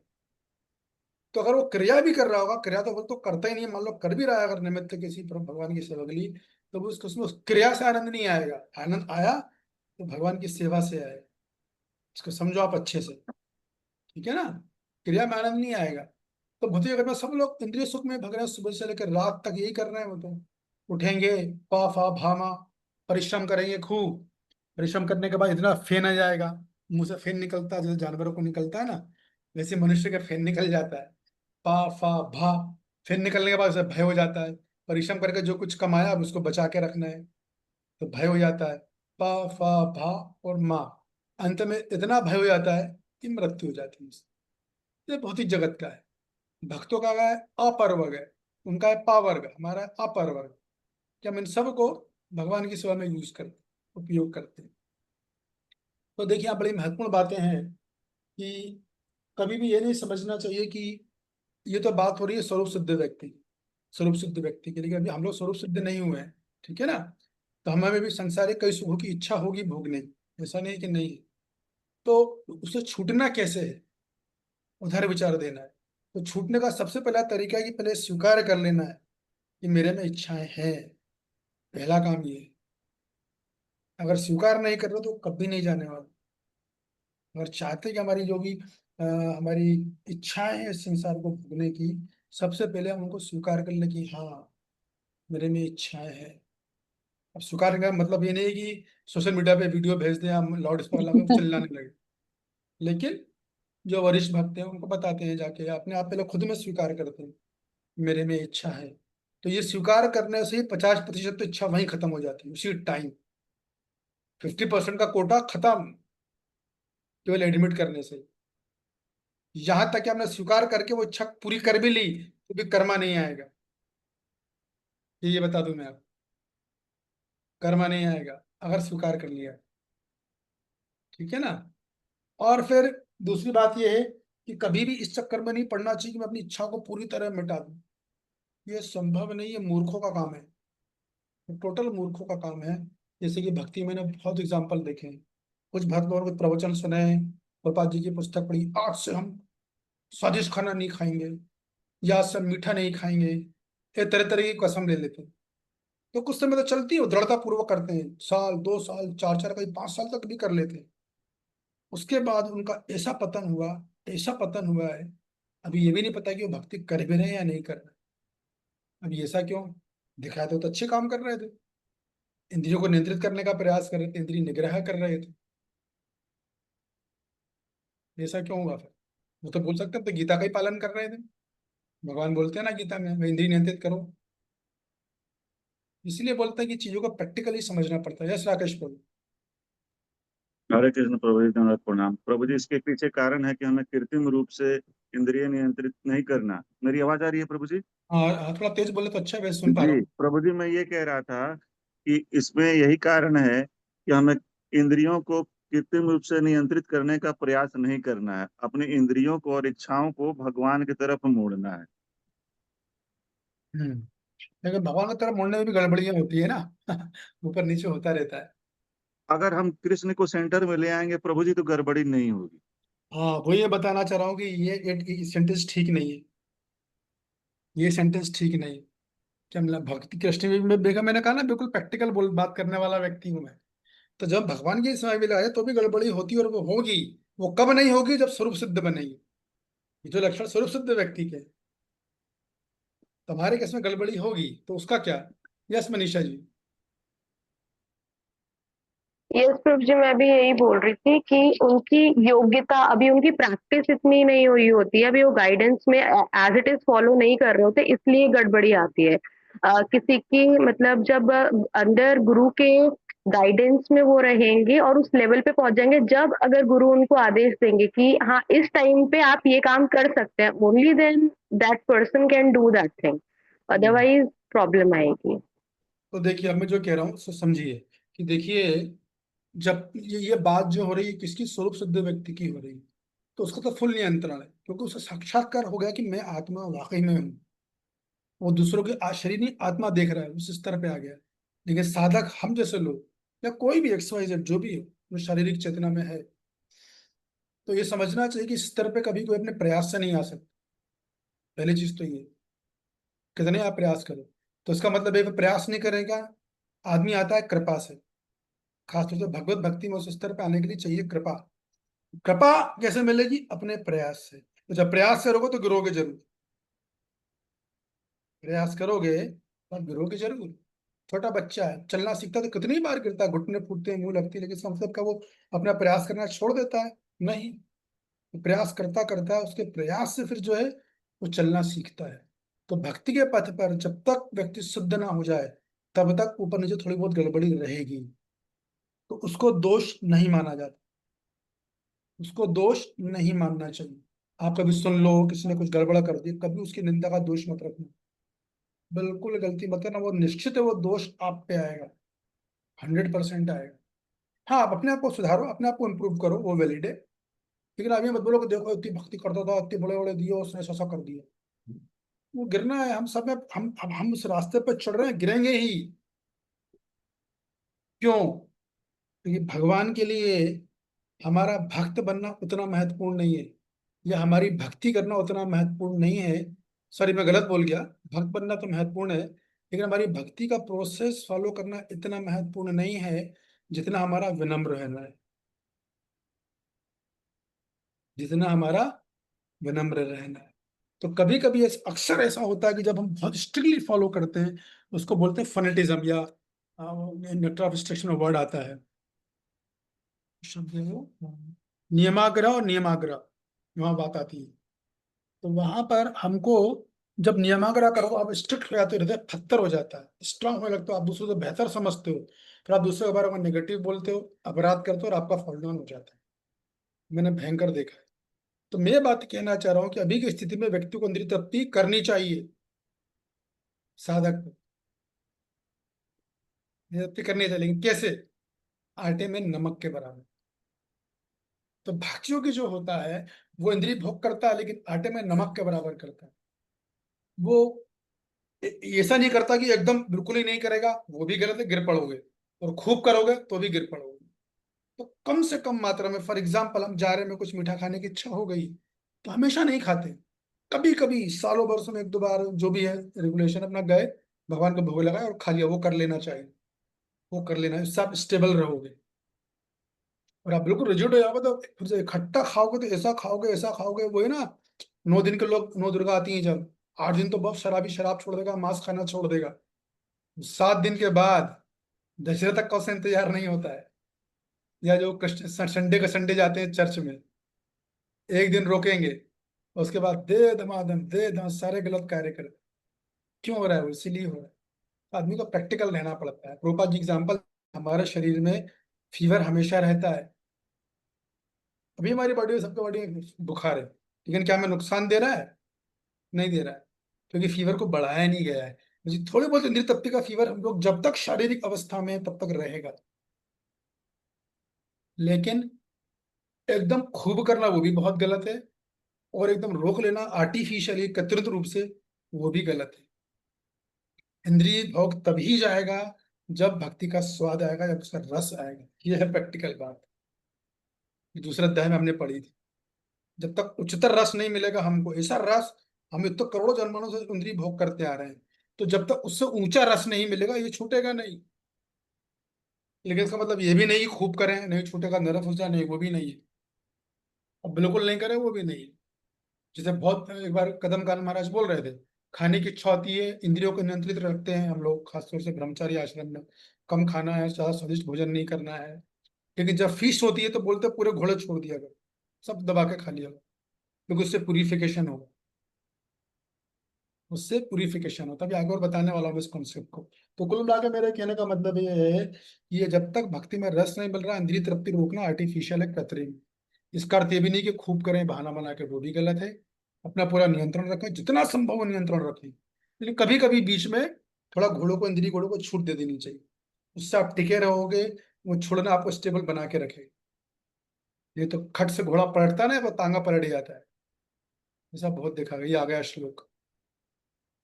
तो अगर वो क्रिया भी कर रहा होगा, क्रिया तो वो तो करता ही नहीं है, मान लो कर भी रहा है अगर निमित्त किसी भगवान की सेवा के लिए, तो वो उसमें उस क्रिया से आनंद नहीं आएगा। आनंद आया तो भगवान की सेवा से आएगा। इसको समझो आप अच्छे से, ठीक है ना। क्रिया में आनंद नहीं आएगा। तो भौतिक जगत में सब लोग इंद्रिय सुख में भग रहे हैं, सुबह से लेकर रात तक यही कर रहे हैं। वो तो उठेंगे, पा फा भामा, परिश्रम करेंगे खूब, परिश्रम करने के बाद इतना फेन आ जाएगा, मुंह से फेन निकलता है जैसे जानवरों को निकलता है ना, वैसे मनुष्य का फेन निकल जाता है। पा फा भा, फेन निकलने के बाद उसे भय हो जाता है। परिश्रम करके जो कुछ कमाया अब उसको बचा के रखना है, तो भय हो जाता है। पा फा भा और माँ, अंत में इतना भय हो जाता है कि मृत्यु हो जाती है। ये भौतिक जगत का है। भक्तों का है अपर वर्ग है, उनका है पावर्ग, हमारा है अपर वर्ग, कि हम इन सब को भगवान की सेवा में यूज करते, उपयोग करते हैं। तो देखिए यहाँ बड़ी महत्वपूर्ण बातें हैं कि कभी भी ये नहीं समझना चाहिए कि ये तो बात हो रही है स्वरूप सिद्ध व्यक्ति की, स्वरूप सिद्ध व्यक्ति के लिए, अभी हम लोग स्वरूप सिद्ध नहीं हुए हैं, ठीक है ना। तो हमें भी संसारिक कई सुखों की इच्छा होगी भोगने की, ऐसा नहीं कि नहीं। तो उसे छूटना कैसे है, उधर विचार देना है। तो छूटने का सबसे पहला तरीका है कि पहले स्वीकार कर लेना है कि मेरे में इच्छाएं हैं। पहला काम ये है। अगर स्वीकार नहीं कर रहे तो कभी नहीं जाने वाला। अगर चाहते कि हमारी जो भी हमारी इच्छाएं हैं इस संसार को भोगने की, सबसे पहले हम उनको स्वीकार कर ले कि हाँ मेरे में इच्छाएं हैं। अब स्वीकार करने का मतलब ये नहीं है कि सोशल मीडिया पे वीडियो भेज दें, हम लाउड स्पीकर लगा के चिल्लाने लगे। लेकिन जो वरिष्ठ भक्त हैं उनको बताते हैं जाके, अपने आप पहले खुद में स्वीकार करते हैं मेरे में इच्छा है। तो ये स्वीकार करने से ही 50% तो इच्छा वहीं खत्म हो जाती है उसी टाइम। 50% का कोटा खत्म केवल एडमिट करने से। यहां तक कि हमने स्वीकार करके वो इच्छा पूरी कर भी ली तो भी कर्मा नहीं आएगा। ये बता दूं मैं आपको, कर्मा नहीं आएगा अगर स्वीकार कर लिया, ठीक है ना। और फिर दूसरी बात यह है कि कभी भी इस चक्कर में नहीं पड़ना चाहिए कि मैं अपनी इच्छा को पूरी तरह मिटा दूं। ये संभव नहीं है, मूर्खों का काम है, टोटल मूर्खों का काम है। जैसे कि भक्ति में मैंने बहुत एग्जाम्पल देखे हैं। कुछ भक्त लोगों के प्रवचन सुने, प्रभुपाद जी की पुस्तक पढ़ी, आज से हम स्वादिष्ट खाना नहीं खाएंगे या आज से हम मीठा नहीं खाएंगे, ये तरह तरह की कसम ले लेते हैं। तो कुछ समय तो चलती है, वो दृढ़ता पूर्वक करते हैं, साल 2 साल 4 4 कहीं 5 साल तक भी कर लेते हैं। उसके बाद उनका ऐसा पतन हुआ, ऐसा पतन हुआ है, अभी ये भी नहीं पता कि वो भक्ति कर भी रहे हैं या नहीं कर रहे। अभी ऐसा क्यों, दिखाया तो अच्छे काम कर रहे थे, इंद्रियों को नियंत्रित करने का प्रयास कर रहे थे, इंद्रिय निग्रह कर रहे थे, ऐसा क्यों हुआ फिर। वो तो बोल सकते थे गीता का ही पालन कर रहे थे। भगवान बोलते हैं ना गीता में, मैं इंद्रिय नियंत्रित करो। इसलिए बोलते हैं कि चीजों को प्रैक्टिकली समझना पड़ता है। यस राकेश प्रभु। हरे कृष्ण प्रभु जी, धन्यवाद, प्रणाम प्रभु जी। इसके पीछे कारण है कि हमें कृत्रिम रूप से इंद्रिय नियंत्रित नहीं करना। मेरी आवाज आ रही है प्रभु जी? हाँ थोड़ा तेज बोले तो अच्छा है, वैसे सुन पा रहा जी हूँ। प्रभु जी, मैं ये कह रहा था कि इसमें यही कारण है कि हमें इंद्रियों को कृत्रिम रूप से नियंत्रित करने का प्रयास नहीं करना है, अपने इंद्रियों को और इच्छाओं को भगवान की तरफ मोड़ना है। हम्म। लेकिन भगवान की तरफ मुड़ने में भी गड़बड़ियां होती है ना। ऊपर नीचे होता रहता है। अगर हम कृष्ण को सेंटर में ले आएंगे प्रभु जी तो गड़बड़ी नहीं होगी। हाँ वो ये बताना चाह रहा हूँ कि ये सेंटेंस ठीक नहीं है, ये सेंटेंस ठीक नहीं है। क्या मतलब भक्ति कृष्ण में देखा, मैंने कहा ना बिल्कुल प्रैक्टिकल बोल बात करने वाला व्यक्ति हूँ मैं। तो जब भगवान की समय मिला है तो भी गड़बड़ी होती है, और वो होगी। वो कब नहीं होगी, जब स्वरूप सिद्ध बनेगी। ये जो लक्षण स्वरूप सिद्ध व्यक्ति के, तुम्हारे केस में गड़बड़ी होगी तो उसका क्या। यस मनीषा जी। यस प्रभु जी, मैं भी यही बोल रही थी कि उनकी योग्यता, अभी उनकी प्रैक्टिस इतनी नहीं हुई होती है, अभी वो गाइडेंस में एज इट इज फॉलो नहीं कर रहे होते, इसलिए गड़बड़ी आती है। किसी की मतलब जब अंडर गुरु के गाइडेंस में वो रहेंगे और उस लेवल पे पहुंच जाएंगे, जब अगर गुरु उनको आदेश देंगे कि हाँ इस टाइम पे आप ये काम कर सकते हैं, only then that person can do that thing, otherwise problem आएगी। तो देखिए, अब मैं जो कह रहा हूँ सो समझिए कि देखिए, जब ये बात जो हो रही है किसकी, स्वरूप सिद्ध व्यक्ति की हो रही है, तो उसका तो फुल नियंत्रण है, क्योंकि उसे साक्षात्कार हो गया कि मैं आत्मा वाकई में हूँ। वो दूसरों के शरीर नहीं, आत्मा देख रहा है, उस स्तर पे आ गया। लेकिन साधक हम जैसे लोग, या कोई भी XYZ जो भी है, जो शारीरिक चेतना में है, तो ये समझना चाहिए कि इस स्तर पे कभी कोई अपने प्रयास से नहीं आ सकता। पहली चीज तो ये, कितने आप प्रयास करो, तो इसका मतलब है कि प्रयास नहीं करेगा, आदमी आता है कृपा से। खासतौर से भगवत भक्ति में उस स्तर पे आने के लिए चाहिए कृपा। कृपा कैसे मिलेगी? अपने प्रयास से। तो जब प्रयास करोगे तो गिरोगे जरूर, प्रयास करोगे तो गिरोगे जरूर। छोटा बच्चा है, चलना सीखता है तो कितनी बार गिरता है, घुटने फूटते हैं, मुंह लगती है, लेकिन इसका मतलब का वो अपना प्रयास करना छोड़ देता है? नहीं, वो प्रयास करता करता है, उसके प्रयास से फिर जो है वो चलना सीखता है। तो भक्ति के पथ पर जब तक व्यक्ति शुद्ध ना हो जाए, तब तक ऊपर नीचे थोड़ी बहुत गड़बड़ी रहेगी, तो उसको दोष नहीं माना जाता, उसको दोष नहीं मानना चाहिए। आप कभी सुन लो किसी ने कुछ गड़बड़ा कर दी, कभी उसकी निंदा का दोष मत रखना, बिल्कुल गलती मत करना, वो निश्चित है वो दोष आप पे आएगा, 100% आएगा। हाँ, आप अपने आप को सुधारो, अपने आप को इम्प्रूव करो, वो वैलिड है। लेकिन अभी मत बोलो कि देखो इतनी भक्ति करता था, इतने बड़े बड़े दिए, उसने ऐसा कर दिया। वो गिरना है, हम सब में, हम अब हम उस रास्ते पर चढ़ रहे हैं, गिरेंगे ही। क्यों? क्योंकि भगवान के लिए हमारा भक्त बनना उतना महत्वपूर्ण नहीं है, या हमारी भक्ति करना उतना महत्वपूर्ण नहीं है। सॉरी, मैं गलत बोल गया, भक्त बनना तो महत्वपूर्ण है, लेकिन हमारी भक्ति का प्रोसेस फॉलो करना इतना महत्वपूर्ण नहीं है जितना हमारा विनम्र रहना है, जितना हमारा विनम्र रहना है। तो कभी कभी अक्सर ऐसा होता है कि जब हम बहुत स्ट्रिक्टली फॉलो करते हैं, उसको बोलते हैं फनेटिज्म, या नेटर ऑफ स्ट्रिक्शन वर्ड आता है, शब्द है वो, नियमाग्रह और नियमाग्रह, वहाँ बात आती है। तो वहां पर हमको, जब नियमाग्रह करो आप स्ट्रिक्ट हो जाते हो, हृदय पत्थर हो जाता है, स्ट्रांग होने लगते हो, आप दूसरों से बेहतर समझते हो, फिर आप दूसरे के बारे में नेगेटिव बोलते हो, अपराध करते हो, और आपका फॉल डाउन हो जाता है। मैंने भयंकर देखा है। तो मैं ये बात कहना चाह रहा हूँ कि अभी की स्थिति में व्यक्ति को अंदर तृप्ति करनी चाहिए, साधक को तृप्ति करनी चाहिए, लेकिन कैसे? आटे में नमक के बराबर। तो भक्तियों की जो होता है, वो इंद्रिय भोग करता है, लेकिन आटे में नमक के बराबर करता है। वो ऐसा नहीं करता कि एकदम बिल्कुल ही नहीं करेगा, वो भी गलत है, गिर पड़ोगे, और खूब करोगे तो भी गिर पड़ोगे। तो कम से कम मात्रा में, फॉर एग्जाम्पल हम जा रहे में कुछ मीठा खाने की इच्छा हो गई, तो हमेशा नहीं खाते, कभी कभी सालों बरसों में एक दो बार, जो भी है रेगुलेशन, अपना गए, भगवान को भोग लगाए और खा लिया, वो कर लेना चाहिए, वो कर लेना, इससे आप स्टेबल रहोगे। और आप बिल्कुल रिजिड हो जाओगे तो फिर से इकट्ठा खाओगे, तो ऐसा खाओगे, ऐसा खाओगे, वो है ना, 9 दिन के लोग, 9 दुर्गा आती हैं जब, 8 दिन तो बहुत शराबी शराब छोड़ देगा, मांस खाना छोड़ देगा, 7 दिन के बाद दशहरा तक का उसे इंतजार नहीं होता है। या जो संडे का संडे जाते हैं चर्च में, एक दिन रोकेंगे, उसके बाद दे दम सारे गलत कार्य करते। क्यों हो रहा है? वो इसीलिए हो रहा है, आदमी को प्रैक्टिकल रहना पड़ता है। प्रोपा जी एग्जाम्पल, हमारे शरीर में फीवर हमेशा रहता है, अभी हमारी बॉडी में, सबके बॉडी में बुखार है, लेकिन क्या हमें नुकसान दे रहा है? नहीं दे रहा है, क्योंकि फीवर को बढ़ाया नहीं गया है। मुझे थोड़ी बहुत इंद्रिय तृप्ति का फीवर हम लोग जब तक शारीरिक अवस्था में है, तब तक रहेगा, लेकिन एकदम खूब करना वो भी बहुत गलत है, और एकदम रोक लेना आर्टिफिशियली कृत्रिम रूप से, वो भी गलत है। इंद्रिय भोग तभी जाएगा जब भक्ति का स्वाद आएगा, जब उसका रस आएगा। यह है प्रैक्टिकल बात, ये दूसरा अध्याय में हमने पढ़ी थी। जब तक उच्चतर रस नहीं मिलेगा हमको, ऐसा रस हम तो करोड़ों जन्मों से इंद्रिय भोग करते आ रहे हैं, तो जब तक उससे ऊंचा रस नहीं मिलेगा, ये छूटेगा नहीं। लेकिन इसका मतलब ये भी नहीं कि खूब करें नहीं छूटेगा, नरक हो जाए, नहीं, वो भी नहीं है। अब बिल्कुल नहीं करें, वो भी नहीं है। जैसे बहुत एक बार कदम कान महाराज बोल रहे थे, खाने की इच्छा होती है, इंद्रियों को नियंत्रित रखते हैं हम लोग, खासतौर से ब्रह्मचारी आश्रम में, कम खाना है, ज्यादा स्वादिष्ट भोजन नहीं करना है, लेकिन जब फीस्ट होती है तो बोलते हैं पूरे घोड़े छोड़ दिया करो, सब दबा के खा लिया करो, क्योंकि उससे प्यूरिफिकेशन होगा, उससे प्यूरिफिकेशन होता है। अभी आगे और बताने वाला हूँ इस कॉन्सेप्ट को। तो कुल मिला के मेरे कहने का मतलब ये है कि ये जब तक भक्ति में रस नहीं मिल रहा, इंद्रिय तृप्ति रोकना आर्टिफिशियल है, कृत्रिम। इसका अर्थ ये भी नहीं कि खूब करें बहाना बना के, वो भी गलत है। अपना पूरा नियंत्रण रखें, जितना संभव हो नियंत्रण रखें, लेकिन कभी कभी बीच में थोड़ा घोड़ों को, इंद्रिय घोड़ों को छूट दे देनी चाहिए, उससे आप टिके रहोगे। वो छोड़ना आपको स्टेबल बना के रखे। ये तो खट से घोड़ा पलटता ना, वो तांगा पलट जाता है, ऐसा बहुत देखा गया। ये आ गया श्लोक,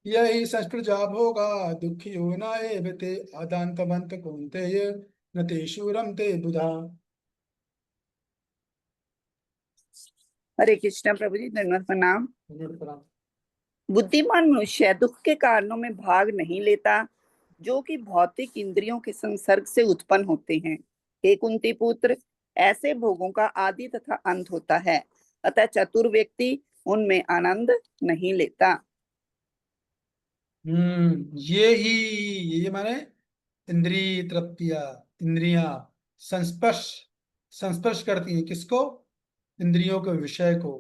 यही संस्कृत जाप होगा, दुखी हो न एवते आदांतवंत कौन्तेय न तेषु रमते बुधा। हरे कृष्णा प्रभु जी, दंडवत प्रणाम। प्रणाम। बुद्धिमान मनुष्य दुख के कारणों में भाग नहीं लेता, जो कि भौतिक इंद्रियों के संसर्ग से उत्पन्न होते हैं। हे कुंती पुत्र, ऐसे भोगों का आदि तथा अंत होता है, अतः चतुर व्यक्ति उनमें आनंद नहीं लेता। ये ही, ये माने इंद्रिय तृप्तिया, इंद्रियां संस्पर्श, संस्पर्श करती हैं किसको? इंद्रियों के विषय को।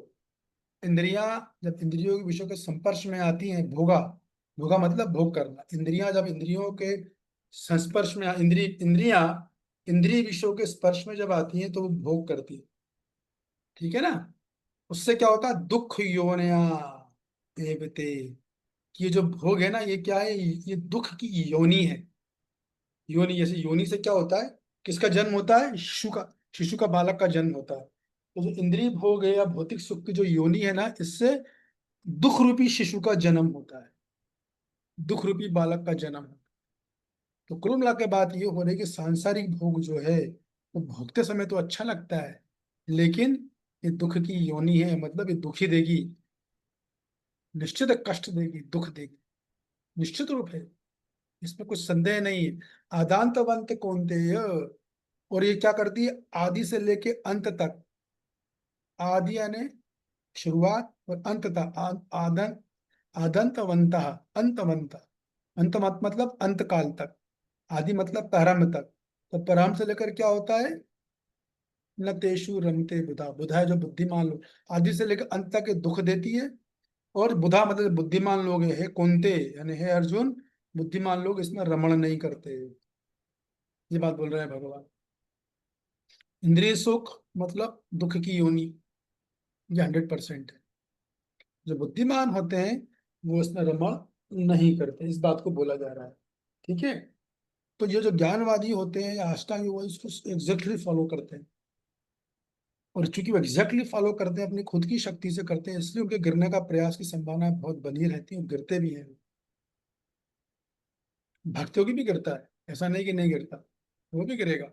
इंद्रियां जब इंद्रियों के विषय के संपर्श में आती हैं, भोगा, भोगा मतलब भोग करना। इंद्रियां जब इंद्रियों के संस्पर्श में, इंद्रियां इंद्रिय विषयों के स्पर्श में जब आती हैं तो वो भोग करती है, ठीक है ना। उससे क्या होता है? दुख योनिया एवते, कि ये जो भोग है ना, ये क्या है? ये दुख की योनि है। योनि, जैसे योनि से क्या होता है, किसका जन्म होता है? शिशु का, शिशु का, बालक का जन्म होता है। तो जो इंद्रिय भोग है या भौतिक सुख की जो योनि है ना, इससे दुख रूपी शिशु का जन्म होता है, दुख रूपी बालक का जन्म होता है। तो कुल मिला के बात ये हो रही है कि सांसारिक भोग जो है वो भोगते समय तो अच्छा लगता है, लेकिन ये दुख की योनि है, मतलब ये दुखी देगी, निश्चित कष्ट देगी, दुख देगी, निश्चित रूप है, इसमें कुछ संदेह नहीं है। आदांतवंत कौन्तेय, और ये क्या करती है? आदि से लेके अंत तक, आदि यानी शुरुआत और अंत तक, आदन, आदंतवंत, अंतवंत, अंत मतलब अंत काल तक, आदि मतलब प्रारंभ तक। तो प्रारंभ से लेकर क्या होता है? न तेषु रमते बुधा, बुधा है जो बुद्धिमान लोग, आदि से लेकर अंत तक ये दुख देती है। और बुधा मतलब बुद्धिमान लोग है, हे कुंते यानी हे अर्जुन, बुद्धिमान लोग इसमें रमण नहीं करते, ये बात बोल रहे हैं भगवान। इंद्रिय सुख मतलब दुख की योनि, ये 100% है। जो बुद्धिमान होते हैं वो इसमें रमण नहीं करते, इस बात को बोला जा रहा है, ठीक है। तो ये जो ज्ञानवादी होते हैं या अष्टांगी, वो इसको एग्जैक्टली फॉलो करते हैं, और चूंकि वो एग्जैक्टली फॉलो करते हैं, अपनी खुद की शक्ति से करते हैं, इसलिए उनके गिरने का प्रयास की संभावना बहुत बनी रहती है, और गिरते भी हैं। भक्तों की भी गिरता है, ऐसा नहीं कि नहीं गिरता, वो भी गिरेगा,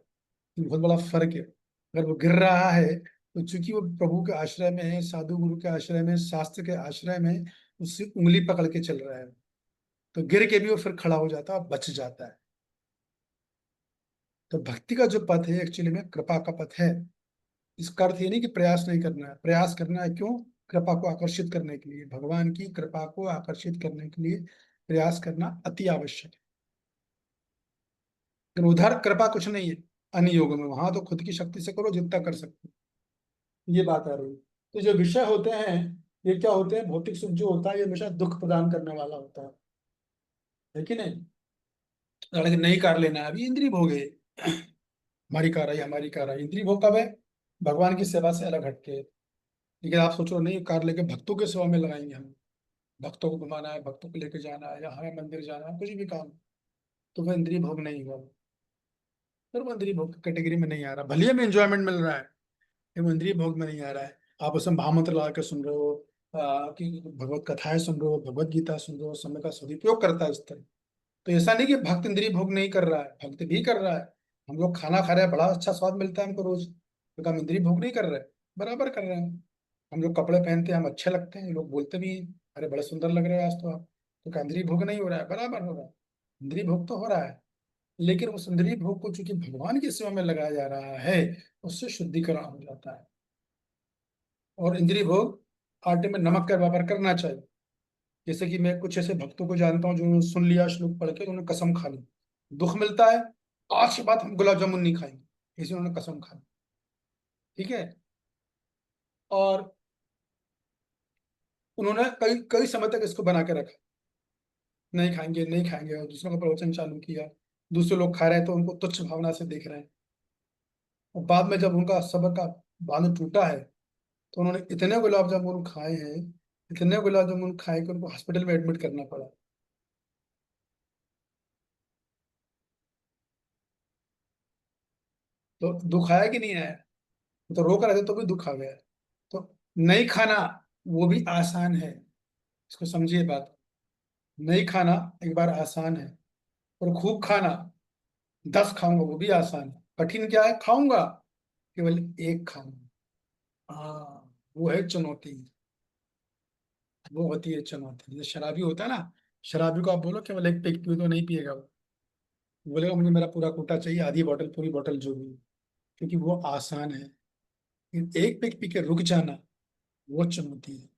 बहुत बड़ा फर्क है। अगर वो गिर रहा है तो चूंकि वो प्रभु के आश्रय में है, साधु गुरु के आश्रय में, शास्त्र के आश्रय में, उससे उंगली पकड़ के चल रहा है, तो गिर के भी वो फिर खड़ा हो जाता है, बच जाता है। तो भक्ति का जो पथ है एक्चुअली में कृपा का पथ है। इसका अर्थ ये नहीं कि प्रयास नहीं करना है, प्रयास करना है। क्यों? कृपा को आकर्षित करने के लिए, भगवान की कृपा को आकर्षित करने के लिए प्रयास करना अति आवश्यक है। लेकिन उधर कृपा कुछ नहीं है, अन्य योग में, वहां तो खुद की शक्ति से करो जितना कर सकते हो, ये बात आ रही है। तो जो विषय होते हैं, ये क्या होते हैं? भौतिक सुख जो होता है ये हमेशा दुख प्रदान करने वाला होता है कि नहीं? लड़के नहीं कार लेना है, अभी इंद्रिय भोग है, हमारी कार आई, हमारी कार आई, इंद्रिय भोग कब है? भगवान की सेवा से अलग हटके। लेकिन आप सोचो नहीं, कार लेके भक्तों की सेवा में लगाएंगे हम, भक्तों को घुमाना है, भक्तों को लेके जाना है, या हमें मंदिर जाना है, कुछ भी काम, तो वह इंद्रिय भोग नहीं हुआ, फिर वो इंद्रिय भोग कैटेगरी में नहीं आ रहा। भले हमें एंजॉयमेंट मिल रहा है, लेकिन वो इंद्रिय भोग में नहीं आ रहा है। आप उसमें महामंत्र लगा के सुन रहे हो, कि भगवत कथाएं सुन रहे हो, भगवत गीता सुन रहे हो, समय का सदुपयोग करता है इस तरह। तो ऐसा नहीं कि भक्त इंद्रिय भोग नहीं कर रहा है, भक्त भी कर रहा है। हम लोग खाना खा रहे हैं, बड़ा अच्छा स्वाद मिलता है हमको रोज, तो हम इंद्रिय भोग नहीं कर रहे, बराबर कर रहे हैं। हम लोग कपड़े पहनते हैं, हम अच्छे लगते हैं, लोग बोलते भी हैं, अरे बड़े सुंदर लग रहे हो आज तो आप, तो क्या इंद्रिय भोग नहीं हो रहा है? बराबर हो रहा है, इंद्रिय भोग तो हो रहा है। लेकिन उस इंद्रिय भोग को चूंकि भगवान की सेवा में लगाया जा रहा है, उससे शुद्धिकरण हो जाता है। और इंद्रिय भोग आटे में नमक का बराबर करना चाहिए। जैसे कि मैं कुछ ऐसे भक्तों को जानता हूँ जो सुन लिया श्लोक पढ़ के, उन्होंने कसम खा ली, दुख मिलता है, आज के बाद हम गुलाब जामुन नहीं खाएंगे, इसी उन्होंने कसम खा, ठीक है। और उन्होंने कई कई समय तक इसको बना के रखा, नहीं खाएंगे नहीं खाएंगे, और दूसरों का प्रवचन चालू किया। दूसरे लोग खा रहे हैं तो उनको तुच्छ भावना से देख रहे हैं। और बाद में जब उनका सब्र का बांध टूटा है, तो उन्होंने इतने गुलाब जामुन खाए हैं, इतने गुलाब जामुन खाए कि उनको हॉस्पिटल में एडमिट करना पड़ा। तो दुख आया कि नहीं आया? तो रोक रहे थे तो भी दुख आ गया। तो नहीं खाना वो भी आसान है, इसको समझिए बात। नहीं खाना एक बार आसान है, और खूब खाना 10 खाऊंगा वो भी आसान है। कठिन क्या है? खाऊंगा, केवल एक खाऊंगा, हाँ वो है चुनौती। वो होती है चुनौती। जैसे शराबी होता है ना, शराबी को आप बोलो केवल एक पेग पियो तो नहीं पिएगा वो, बोलेगा मुझे मेरा पूरा कोटा चाहिए, आधी बोतल पूरी बोतल जो भी, क्योंकि वो आसान है। लेकिन एक पेग पी के रुक जाना वो चुनौती है।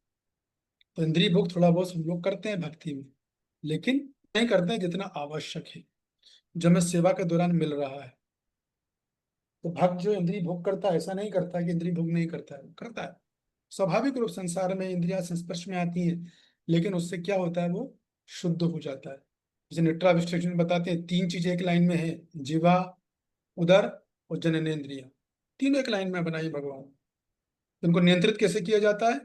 तो इंद्रिय भोग थोड़ा बहुत हम लोग करते हैं भक्ति में, लेकिन नहीं करते हैं जितना आवश्यक है, जो हमें सेवा के दौरान मिल रहा है। तो भक्त जो इंद्रिय भोग करता है, ऐसा नहीं करता है कि इंद्रिय भोग नहीं करता है, करता है। स्वाभाविक रूप संसार में इंद्रियां संस्पर्श में आती हैं, लेकिन उससे क्या होता है, वो शुद्ध हो जाता है। जैसे निट्रा विश्लेषण में बताते हैं, 3 चीजें एक लाइन में है, जीवा, उदर और जननेंद्रिया, तीनों एक लाइन में बनाई भगवान। इनको नियंत्रित कैसे किया जाता है?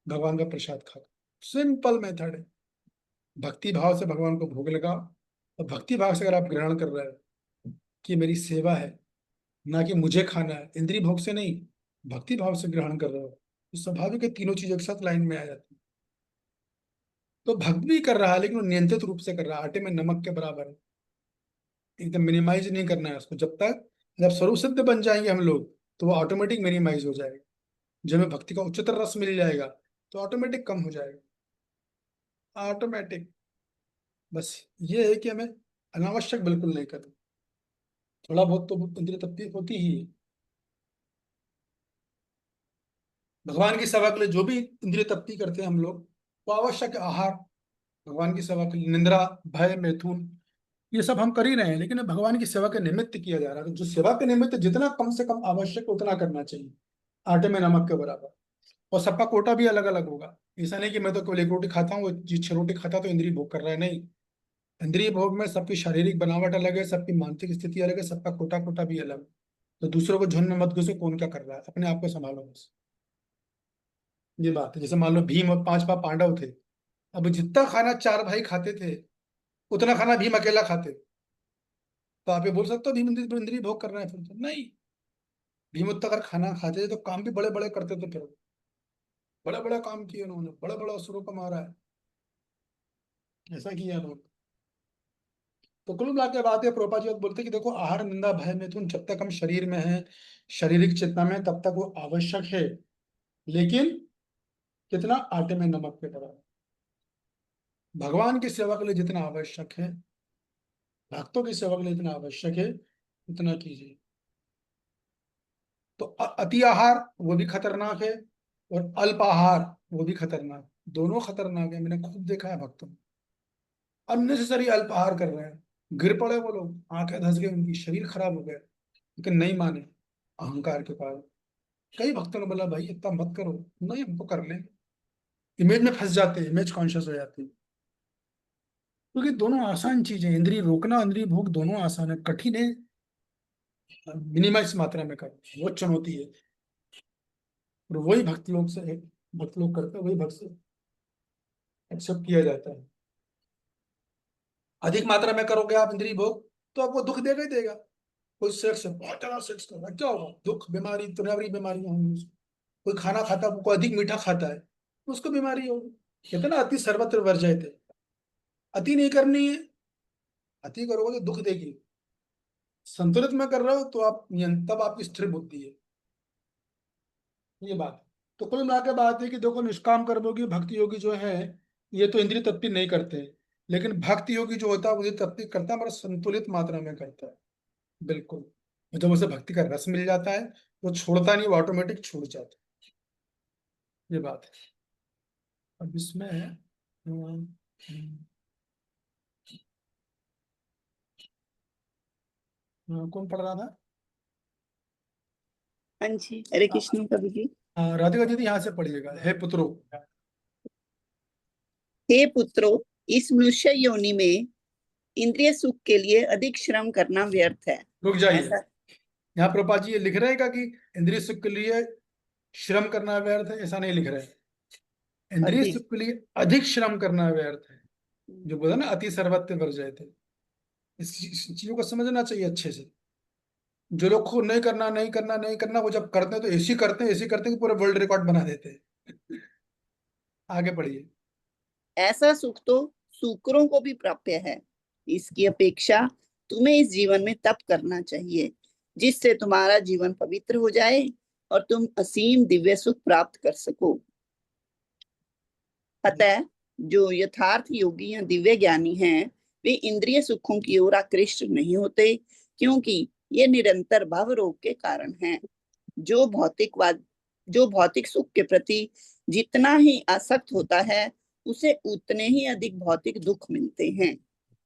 भगवान का प्रसाद खाकर। सिंपल मेथड है। भक्ति भाव से भगवान को भोग लगाओ, और भक्ति भाव से अगर आप ग्रहण कर रहे हो कि मेरी सेवा है, ना कि मुझे खाना है, इंद्रिय भोग से नहीं, भक्ति भाव से ग्रहण कर रहे हो, तो स्वाभाविक है तीनों चीजें एक साथ लाइन में आ जाती है। तो भक्त भी कर रहा है, लेकिन वो नियंत्रित रूप से कर रहा है, आटे में नमक के बराबर है। एकदम मिनिमाइज नहीं करना है उसको। जब तक जब स्वरूप सिद्ध बन जाएंगे हम लोग, तो वो ऑटोमेटिक मिनिमाइज हो जाएगा। जब हमें भक्ति का उच्चतर रस मिल जाएगा, तो ऑटोमेटिक कम हो जाएगा, ऑटोमेटिक। बस ये है कि हमें अनावश्यक बिल्कुल नहीं करना। थोड़ा बहुत तो इंद्रिय तृप्ति होती ही है। भगवान की सेवा के लिए जो भी इंद्रिय तृप्ति करते हैं हम लोग, वो आवश्यक आहार, भगवान की सेवा के लिए निंद्रा, भय, मैथुन, ये सब हम कर ही रहे हैं, लेकिन ये भगवान की सेवा के निमित्त किया जा रहा है। तो जो सेवा के निमित्त जितना कम से कम आवश्यक है, उतना करना चाहिए, आटे में नमक के बराबर। और सबका कोटा भी अलग अलग होगा। ऐसा नहीं कि मैं तो केवल एक रोटी खाता हूँ, वो जी 6 रोटी खाता तो इंद्रिय भोग कर रहा है, नहीं। इंद्रिय भोग में सबकी शारीरिक बनावट अलग है, सबकी मानसिक स्थिति अलग है, सबका कोटा कोटा भी अलग है। तो दूसरों को झुंड में मत घुसो, कौन क्या कर रहा है, अपने आप को संभालो बस। ये बात है। जैसे मान लो भीम और 5 पांडव थे, अब जितना खाना 4 भाई खाते थे, उतना खाना भीम अकेला खाते। तो आप ये बोल सकते हो भीम इंद्रिय इंद्रिय भोग कर रहे हैं? फिर तो नहीं। भीम उतना अगर खाना खाते थे तो काम भी बड़े बड़े करते थे, फिर बड़ा बड़ा काम किया उन्होंने, बड़ा बड़ा असुरों को मारा है, ऐसा किया उन्होंने। तो कुल मिला के बात है, प्रोपा जी बोलते हैं कि देखो, आहार, निंदा, भय, मैथुन जब तक हम शरीर में हैं, शारीरिक चेतना में, तब तक वो आवश्यक है। लेकिन कितना? आटे में नमक के बराबर। भगवान की सेवा के लिए जितना आवश्यक है, भक्तों की सेवा के लिए जितना आवश्यक है, उतना कीजिए। तो अति आहार वो भी खतरनाक है, और अल्प आहार वो भी खतरनाक, दोनों खतरनाक है। मैंने खुद देखा है भक्तों, अननेसेसरी अल्प आहार कर रहे हैं, गिर पड़े वो लोग, आंखें धंस गई उनकी, शरीर खराब हो गया, लेकिन नहीं माने, अहंकार के कारण। कई भक्तों ने बोला भाई इतना मत करो, नहीं हम तो कर लेंगे। इमेज में फंस जाते हैं, इमेज कॉन्शियस हो जाते हैं। क्योंकि दोनों आसान चीजें, इंद्रिय रोकना, इंद्रिय भोग, दोनों आसान है। कठिन है मिनिमाइज मात्रा में करो, वो चुनौती है। और वही भक्त लोग करते हैं, वही भक्त से एक्सेप्ट किया जाता है। अधिक मात्रा में करोगे आप इंद्रिय भोग, तो आपको दुख देगा ही देगा। कोई सेक्स है, बहुत ज्यादा सेक्स कर रहा है, क्या होगा? दुख, बीमारी, तनावरी बीमारियां होंगी उसको। कोई खाना खाता है, कोई अधिक मीठा खाता है, तो उसको बीमारी होगी। कहते हैं ना, अति सर्वत्र वर्जयते। अति नहीं करनी है, अति करोगे तो दुख देगी। संतुलित में कर रहे हो तो आप तब आपकी स्थिर बुद्धि है। ये बात है। तो कुल मिला के बात है कि देखो, निष्काम कर्मयोगी, भक्ति योगी जो है, ये तो इंद्रिय तृप्ति नहीं करते हैं। लेकिन भक्ति योगी जो होता है, वो इंद्रिय तृप्ति करता है, मगर संतुलित मात्रा में करता है। बिल्कुल। जब उसे भक्ति का रस मिल जाता है, वो छोड़ता नहीं, वो ऑटोमेटिक छूट जाता है। ये बात है। अब इसमें कौन पढ़ रहा था? हाँ जी, हरे कृष्ण प्रभु जी। राधिका दीदी यहाँ से पढ़िएगा। हे पुत्रो, हे पुत्रों, इस मनुष्य योनि में इंद्रिय सुख के लिए अधिक श्रम करना व्यर्थ है। रुक जाइए। ऐसा यहाँ प्रभुपाद जी ये लिख रहे हैं कि इंद्रिय सुख के लिए श्रम करना व्यर्थ है? ऐसा नहीं लिख रहे हैं। इंद्रिय अधिक सुख के लिए अधिक श्रम करना व्यर्थ है। जो बोला ना, अति सर्वत्र वर्जयते, इस चीजों को समझना चाहिए अच्छे से। जो लोग को नहीं करना नहीं करना नहीं करना, वो जब करते हैं तो ऐसी करते हैं ऐसी करते हैं कि पूरे वर्ल्ड रिकॉर्ड बना देते हैं। आगे बढ़िए। ऐसा सुख तो शूकरों को भी प्राप्य है। इसकी अपेक्षा तुम्हें इस जीवन में तप करना चाहिए, जिससे तुम्हारा जीवन पवित्र हो जाए और तुम असीम दिव्य सुख प्राप्त कर सको। अतः जो यथार्थ योगी या दिव्य ज्ञानी हैं, वे इंद्रिय सुखों की ओर आकृष्ट नहीं होते, क्योंकि ये निरंतर भव रोग के कारण हैं। जो भौतिक सुख के प्रति जितना ही आसक्त होता है, उसे उतने ही अधिक भौतिक दुख मिलते हैं।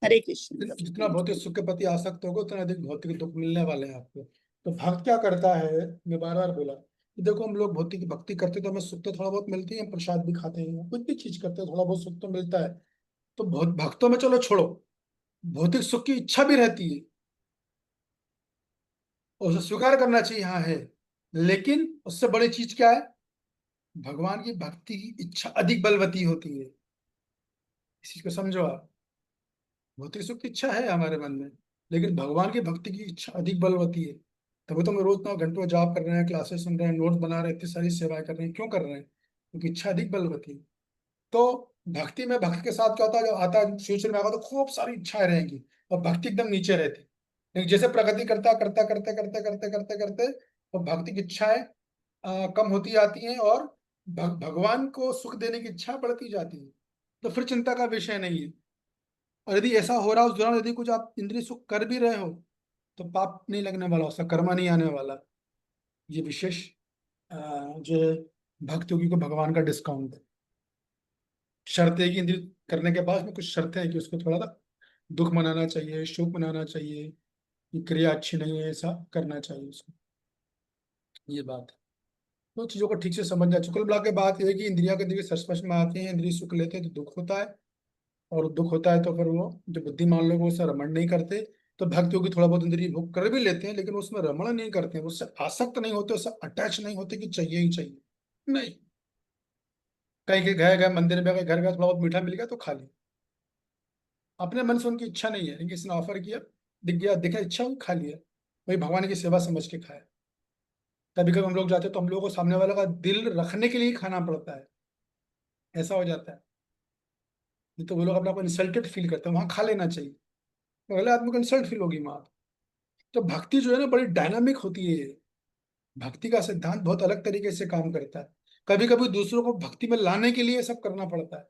हरे कृष्ण। जितना भौतिक सुख के प्रति आसक्त होगा उतना अधिक भौतिक दुख मिलने वाले हैं आपको। तो भक्त क्या करता है, मैं बार बार बोला कि देखो, हम लोग भौतिक भक्ति करते तो हमें सुख तो थोड़ा बहुत मिलती है, हम प्रसाद भी खाते हैं, कुछ भी चीज करते हैं, थोड़ा बहुत सुख तो मिलता है। तो भक्तों में चलो छोड़ो, भौतिक सुख की इच्छा भी रहती है, और उसे स्वीकार करना चाहिए, हाँ है। लेकिन उससे बड़ी चीज क्या है? भगवान की भक्ति की इच्छा अधिक बलवती होती है। इस चीज को समझो आप। भौतिक सुख की इच्छा है हमारे मन में, लेकिन भगवान की भक्ति की इच्छा अधिक बलवती है। तभी तो हम रोज 9 घंटों जाप कर रहे हैं, क्लासेस सुन रहे हैं, नोट्स बना रहे हैं, इतनी सारी सेवाएं कर रहे हैं। क्यों कर रहे हैं? क्योंकि इच्छा अधिक बलवती है। तो भक्ति में, भक्त के साथ क्या होता है, जब आता है फ्यूचर में आएगा तो खूब सारी इच्छाएं रहेंगी और भक्ति एकदम नीचे रहती। लेकिन जैसे प्रगति करता करता करते करते करते करते करते तो भक्ति की इच्छाएं कम होती जाती हैं, और भगवान को सुख देने की इच्छा बढ़ती जाती है। तो फिर चिंता का विषय नहीं है। और यदि ऐसा हो रहा है उस दौरान, यदि कुछ आप इंद्रिय सुख कर भी रहे हो, तो पाप नहीं लगने वाला, उसका कर्मा नहीं आने वाला। ये विशेष जो है, भक्त योगी को भगवान का डिस्काउंट है। शर्त है कि इंद्रिय करने के बाद में कुछ शर्तें हैं कि उसको थोड़ा सा दुख मनाना चाहिए, शोक मनाना चाहिए, ये क्रिया अच्छी नहीं है, ऐसा करना चाहिए उसको। ये बात है। तो चीजों को ठीक से समझ जा। कुल मिला के बात यह है कि इंद्रिया के देखिए सरस्पर्श में आती हैं, इंद्रिय सुख लेते हैं तो दुख होता है, और दुख होता है तो फिर वो जो बुद्धिमान लोग उससे रमण नहीं करते। तो भक्त योगी थोड़ा बहुत इंद्रिय भोग कर भी लेते हैं, लेकिन उसमें रमण नहीं करते हैं, उससे आसक्त नहीं होते, उससे अटैच नहीं होते कि चाहिए ही चाहिए। नहीं, कहीं के गए गए मंदिर में गए, घर गए, थोड़ा बहुत मीठा मिल गया तो खा लिया, अपने मन से उनकी इच्छा नहीं है, लेकिन किसी ने ऑफर किया, दिख गया, दिखा, इच्छा हुई, खा लिया। वही भगवान की सेवा समझ के खाया। कभी कभी हम लोग जाते हैं तो हम लोगों को सामने वाले का दिल रखने के लिए खाना पड़ता है, ऐसा हो जाता है। नहीं तो वो लोग अपने आप को इंसल्टेड फील करते हैं, वहां खा लेना चाहिए, तो अगले आदमी को इंसल्ट फील होगी वहां। तो भक्ति जो है ना, बड़ी डायनामिक होती है। भक्ति का सिद्धांत बहुत अलग तरीके से काम करता है। कभी कभी दूसरों को भक्ति में लाने के लिए सब करना पड़ता है।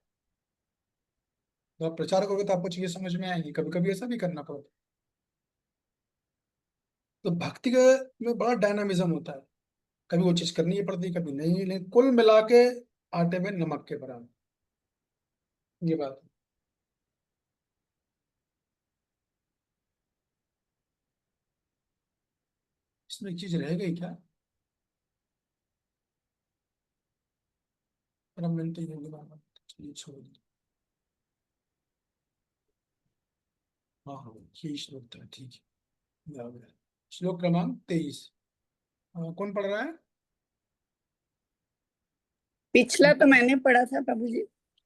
तो आप प्रचार करोगे तो आपको चीजें समझ में आएंगी, कभी कभी ऐसा भी करना पड़ता है। तो भक्ति का में बड़ा डायनामिज्म होता है, कभी वो चीज करनी ही पड़ती है, कभी नहीं, लेकिन कुल मिला के आटे में नमक के बराबर, ये बात है। इसमें एक चीज रह गई क्या? परम मिलते ही होंगे बाबा, चलिए छोड़ दीजिए। हाँ हाँ, यही श्लोक था, ठीक है, याद है। श्लोक क्रमांक 23। कौन पढ़ रहा है? पिछला तो मैंने पढ़ा था प्रभु जी।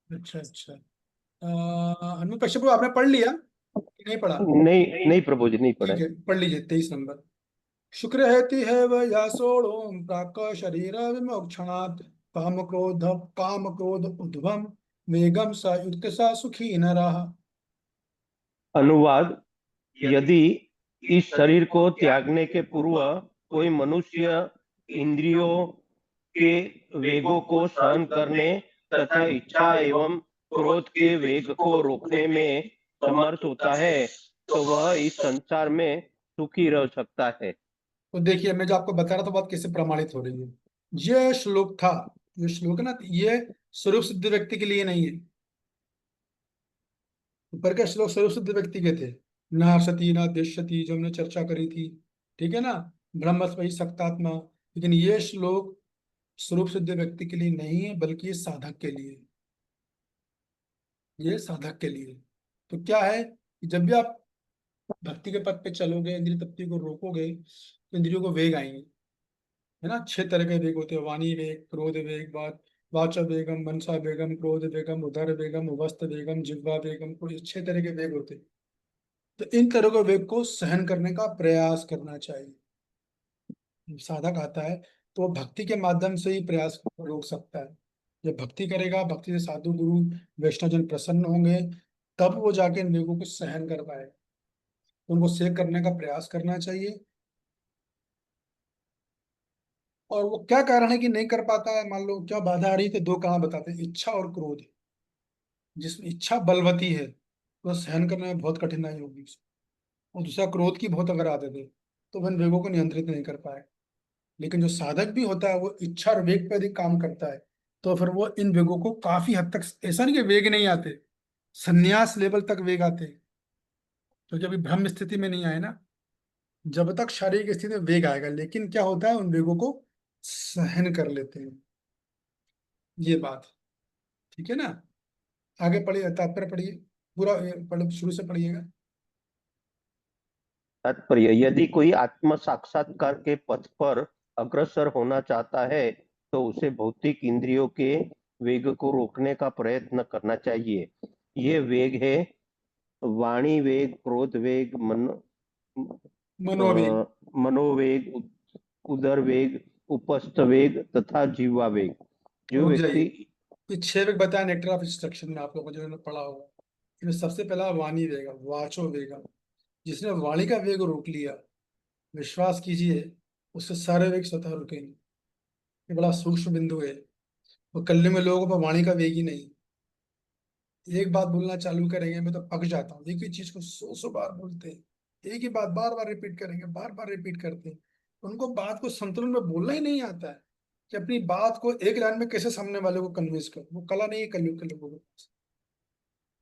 अच्छा अच्छा। हनुमान कश्यप आपने पढ़ लिया कि नहीं पढ़ा? नहीं नहीं प्रभु जी, नहीं पढ़ा ठीक है। है, पढ़ लीजिए 23 नंबर। शुक्र हेति है वह सोड़ोम प्राक शरीर विमोक्षणात् काम क्रोध उद्भम वेगम स युक्त सा सुखी न रहा। अनुवाद: यदि इस शरीर को त्यागने के पूर्व कोई मनुष्य इंद्रियों के वेगों को सहन करने तथा इच्छा एवं क्रोध के वेग को रोकने में समर्थ होता है, तो वह इस संसार में सुखी रह सकता है। तो देखिए, मैं जो आपको बता रहा था बात कैसे प्रमाणित हो रही है। ये श्लोक था, ये श्लोक है ना, ये स्वरूप सिद्ध व्यक्ति के लिए नहीं है। ऊपर के श्लोक स्वरूप सिद्ध व्यक्ति के थे। न हर्षति न द्वेष्यति, जो हमने चर्चा करी थी, ठीक है ना। ब्रह्मस्वई सक्तात्मा, लेकिन ये श्लोक स्वरूप सिद्ध व्यक्ति के लिए नहीं है, बल्कि ये साधक के लिए है। ये साधक के लिए। तो क्या है कि जब भी आप भक्ति के पथ पे चलोगे, इंद्रिय तृप्ति को रोकोगे, तो इंद्रियों को वेग आएंगे, है ना। 6 तरह के वेग होते हैं: वाणी वेग, क्रोध वेग, वाचा वेगम, मनसा वेगम, क्रोध वेगम, उदर वेगम, उवस्त वेगम, जिह्वा वेगम। कोई 6 तरह के वेग होते हैं। तो इन तरह के वेग को सहन करने का प्रयास करना चाहिए। साधक आता है तो वो भक्ति के माध्यम से ही प्रयास को रोक सकता है। जब भक्ति करेगा, भक्ति से साधु गुरु वैष्णवजन प्रसन्न होंगे, तब वो जाके इन वेगों को सहन कर पाए। तो उनको सेव करने का प्रयास करना चाहिए। और वो क्या कारण है कि नहीं कर पाता है, मान लो क्या बाधा आ रही है, तो 2 कारण बताते हैं: इच्छा और क्रोध। जिसमें इच्छा बलवती है तो सहन करने में बहुत कठिनाई होगी उसे। और दूसरा, क्रोध की बहुत अगर आदत है तो वह इन वेगों को नियंत्रित नहीं कर पाए। लेकिन जो साधक भी होता है वो इच्छा और वेग पर अधिक काम करता है, तो फिर वो इन वेगों को काफी हद तक, ऐसा नहीं कि वेग नहीं आते, संन्यास लेवल तक वेग आते हैं। तो जब अभी ब्रह्म स्थिति में नहीं आए ना, जब तक शारीरिक स्थिति में वेग आएगा, लेकिन क्या होता है, उन वेगों को सहन कर लेते हैं। ये बात ठीक है ना। आगे पढ़िए, तात्पर्य पढ़िए, पूरा पढ़, शुरू से पढ़िएगा। तात्पर्य: यदि कोई आत्म साक्षात्कार के पथ पर अग्रसर होना चाहता है तो उसे भौतिक इंद्रियों के वेग को रोकने का प्रयत्न करना चाहिए। ये वेग है वाणी वेग, क्रोध वेग, मनोवेग। मनोवेग, उदर वेग, उपस्थ वेग तथा जीवा वेग। जो रुक व्यक्ति जाइए, ये 6 वेग बताया नेक्टर ऑफ इंस्ट्रक्शन में, आप लोगों को जो पढ़ा होगा। इनमें सबसे पहला वाणी वेगा, वाचो वेगा। जिसने वाणी का वेग रोक लिया, विश्वास कीजिए, उससे सारे वेग स्वतः रुकेंगे। ये बड़ा सूक्ष्म बिंदु है। वो कल्ले में लोगों पर वाणी का वेग ही नहीं। एक बात बोलना चालू करेंगे, मैं तो पक जाता हूँ। एक ही चीज को 100 100 बार बोलते हैं, एक ही बात बार बार रिपीट करेंगे, बार बार रिपीट करते हैं। उनको बात को संतुलन में बोलना ही नहीं आता है कि अपनी बात को एक लाइन में कैसे सामने वाले को कन्विंस कर। वो कला नहीं है कलयुग के लोगों के पास।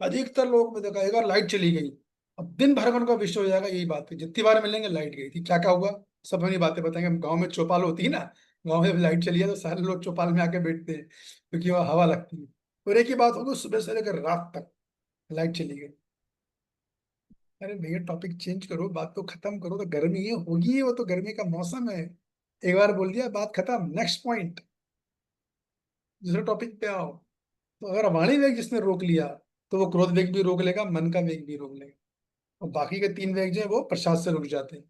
अधिकतर लोग में देखा, एक बार लाइट चली गई, अब दिन भर का उनका विषय हो जाएगा यही बात है। जितनी बार मिलेंगे, लाइट गई थी, क्या क्या हुआ, सब अपनी बातें बताएंगे। गाँव में चौपाल होती है ना, गाँव में लाइट चली है तो सारे लोग चौपाल में आके बैठते हैं, क्योंकि वहाँ हवा लगती है। और एक ही बात होगी, सुबह से लेकर रात तक लाइट चली गई। अरे भैया, टॉपिक चेंज करो, बात को खत्म करो। तो गर्मी ये होगी ही, वो तो गर्मी का मौसम है। एक बार बोल दिया, बात खत्म, नेक्स्ट पॉइंट, दूसरे टॉपिक पे आओ। तो अगर वाणी वेग जिसने रोक लिया, तो वो क्रोध वेग भी रोक लेगा, मन का वेग भी रोक लेगा। और बाकी के 3 वेग जो है वो प्रसाद से रुक जाते हैं।